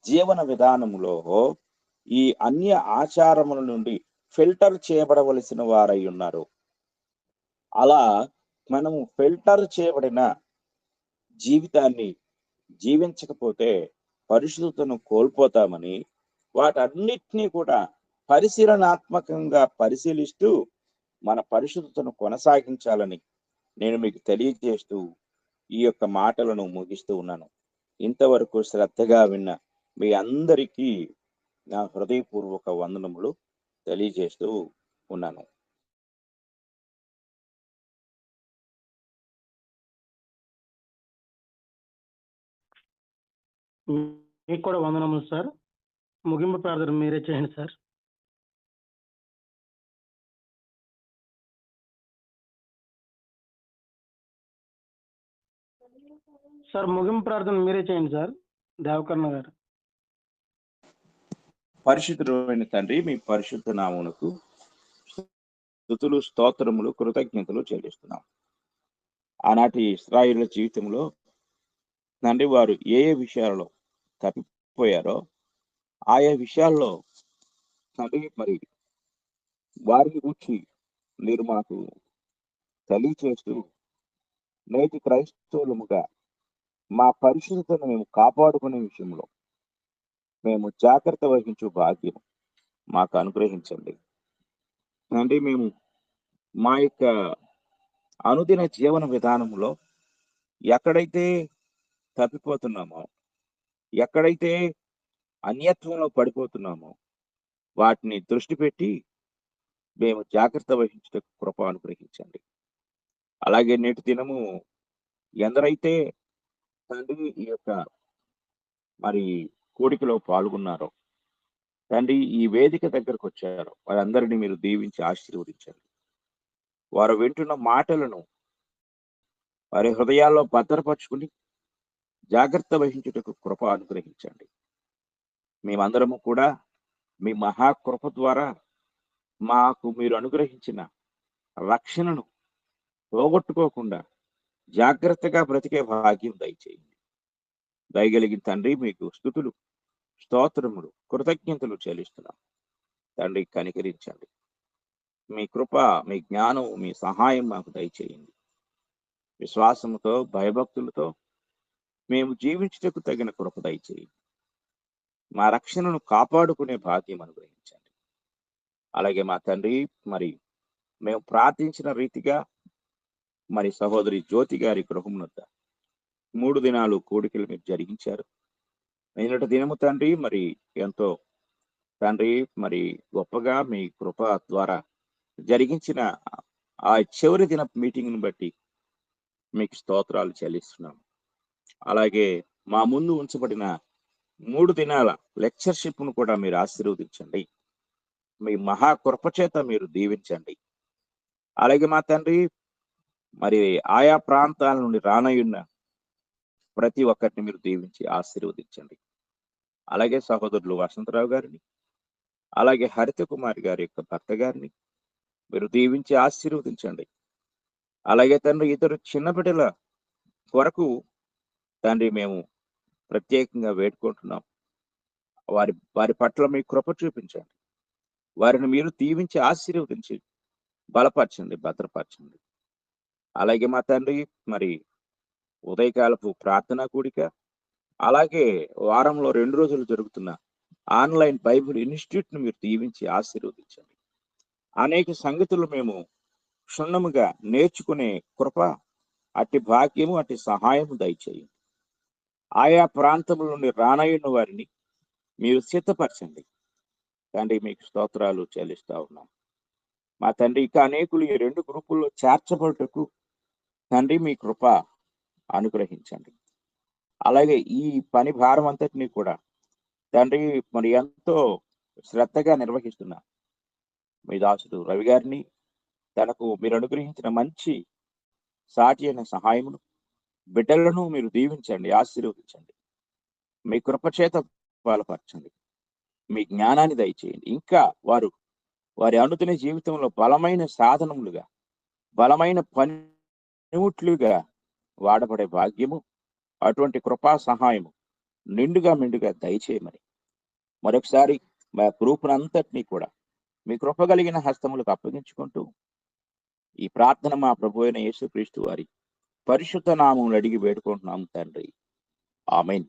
జీవన విధానములో ఈ అన్య ఆచారముల నుండి ఫిల్టర్ చేయబడవలసిన వారై ఉన్నారు. అలా మనము ఫిల్టర్ చేయబడిన జీవితాన్ని జీవించకపోతే పరిశుద్ధతను కోల్పోతామని, వాటన్నిటినీ కూడా పరిశీలనాత్మకంగా పరిశీలిస్తూ మన పరిశుద్ధతను కొనసాగించాలని నేను మీకు తెలియజేస్తూ ఈ యొక్క మాటలను ముగిస్తూ ఉన్నాను. ఇంతవరకు శ్రద్ధగా విన్న మీ అందరికీ నా హృదయపూర్వక వందనములు తెలియజేస్తూ ఉన్నాను. మీకు కూడా వందనములు సార్. ముగింపు ప్రార్థన మీరే చేయండి సార్. సార్ ముగింపు ప్రార్థన మీరే చేయండి సార్, దేవకర్ణ గారు. పరిశుద్ధుడైన తండ్రి, మీ పరిశుద్ధ నామమునకు స్తుతులు, స్తోత్రములు, కృతజ్ఞతలు చెల్లిస్తున్నాం. ఆనాటి ఇశ్రాయేలు జీవితంలో తండ్రి వారు ఏ ఏ విషయాలలో తప్పిపోయారో ఆయా విషయాల్లో తండ్రి మరి వారిని గురించి మీరు మాకు తెలియచేస్తూ నేటి క్రైస్తవులముగా మా పరిశుద్ధతను మేము కాపాడుకునే విషయంలో మేము జాగ్రత్త వహించు భాగ్యం మాకు అనుగ్రహించండి. అంటే మేము మా యొక్క అనుదిన జీవన విధానంలో ఎక్కడైతే తప్పిపోతున్నామో, ఎక్కడైతే అన్యత్వంలో పడిపోతున్నామో వాటిని దృష్టి పెట్టి మేము జాగ్రత్త వహించడానికి కృప అనుగ్రహించండి. అలాగే నేటి దినము ఎందరైతే తండ్రి ఈ యొక్క మరి కూడికలో పాల్గొన్నారో తండ్రి, ఈ వేదిక దగ్గరకు వచ్చారో వారందరినీ మీరు దీవించి ఆశీర్వదించండి. వారు వింటున్న మాటలను వారి హృదయాల్లో భద్రపరుచుకుని జాగ్రత్త వహించుటకు కృప అనుగ్రహించండి. మేమందరము కూడా మీ మహాకృప ద్వారా మాకు మీరు అనుగ్రహించిన రక్షణను పోగొట్టుకోకుండా జాగ్రత్తగా బ్రతికే భాగ్యం దయచేయండి. దయగలిగిన తండ్రి, మీకు స్తుతులు, స్తోత్రములు, కృతజ్ఞతలు చెల్లిస్తున్నాం. తండ్రి కనికరించండి. మీ కృప, మీ జ్ఞానం, మీ సహాయం మాకు దయచేయండి. విశ్వాసముతో, భయభక్తులతో మేము జీవించుటకు తగిన కృప దయచేయండి. మా రక్షణను కాపాడుకునే భాగ్యం అనుగ్రహించండి. అలాగే మా తండ్రి, మరి మేము ప్రార్థించిన రీతిగా మరి సహోదరి జ్యోతి గారి గృహమునొద్ద 3 దినాలు కూడికలు మీరు జరిగించారు. నిన్నటి దినము తండ్రి మరి ఎంతో తండ్రి మరి గొప్పగా మీ కృప ద్వారా జరిగించిన ఆ చివరి దిన మీటింగ్ని బట్టి మీకు స్తోత్రాలు చెల్లిస్తున్నాం. అలాగే మా ముందు ఉంచబడిన 3 దినాల లెక్చర్షిప్ను కూడా మీరు ఆశీర్వదించండి. మీ మహా కృప చేత మీరు దీవించండి. అలాగే మా తండ్రి మరి ఆయా ప్రాంతాల నుండి రానయ్యున్న ప్రతి ఒక్కరిని మీరు దీవించి ఆశీర్వదించండి. అలాగే సహోదరులు వసంతరావు గారిని, అలాగే హరిత కుమారి గారి యొక్క భర్త గారిని మీరు దీవించి ఆశీర్వదించండి. అలాగే తండ్రి ఇతరు చిన్న బిడ్డల కొరకు తండ్రి మేము ప్రత్యేకంగా వేడుకుంటున్నాం. వారి పట్ల మీ కృప చూపించండి. వారిని మీరు దీవించి ఆశీర్వదించి బలపరచండి, భద్రపరచండి. అలాగే మా తండ్రి మరి ఉదయకాలపు ప్రార్థనా కూడిక, అలాగే వారంలో 2 రోజులు జరుగుతున్న ఆన్లైన్ బైబిల్ ఇన్స్టిట్యూట్ ను మీరు దీవించి ఆశీర్వదించండి. అనేక సంగతులు మేము క్షుణ్ణముగా నేర్చుకునే కృప, అట్టి భాగ్యము, అట్టి సహాయము దయచేయండి. ఆయా ప్రాంతముల నుండి రానయ్యున్న వారిని మీరు సిద్ధపరచండి. తండ్రి మీకు స్తోత్రాలు చెల్లిస్తా ఉన్నాం. మా తండ్రి ఇక అనేకులు ఈ 2 గ్రూపుల్లో చేర్చబడుటకు తండ్రి మీ కృప అనుగ్రహించండి. అలాగే ఈ పని భారం అంతటినీ కూడా తండ్రి మరి ఎంతో శ్రద్ధగా నిర్వహిస్తున్న మీ దాసుడు రవి గారిని, తనకు మీరు అనుగ్రహించిన మంచి సాటి అయిన సహాయమును, బిడ్డలను మీరు దీవించండి, ఆశీర్వదించండి. మీ కృప చేత బలపరచండి. మీ జ్ఞానాన్ని దయచేయండి. ఇంకా వారి అనుదిన జీవితంలో బలమైన సాధనములుగా, బలమైన పనిముట్లుగా వాడబడే భాగ్యము, అటువంటి కృపా సహాయము మెండుగా దయచేయమని మరొకసారి మా గ్రూపునంతటినీ కూడా మీ కృప కలిగిన హస్తములకు అప్పగించుకుంటూ ఈ ప్రార్థన మా ప్రభు అయిన యేసుక్రీస్తు వారి పరిశుద్ధ నామములు అడిగి వేడుకుంటున్నాము తండ్రి. ఆమేన్.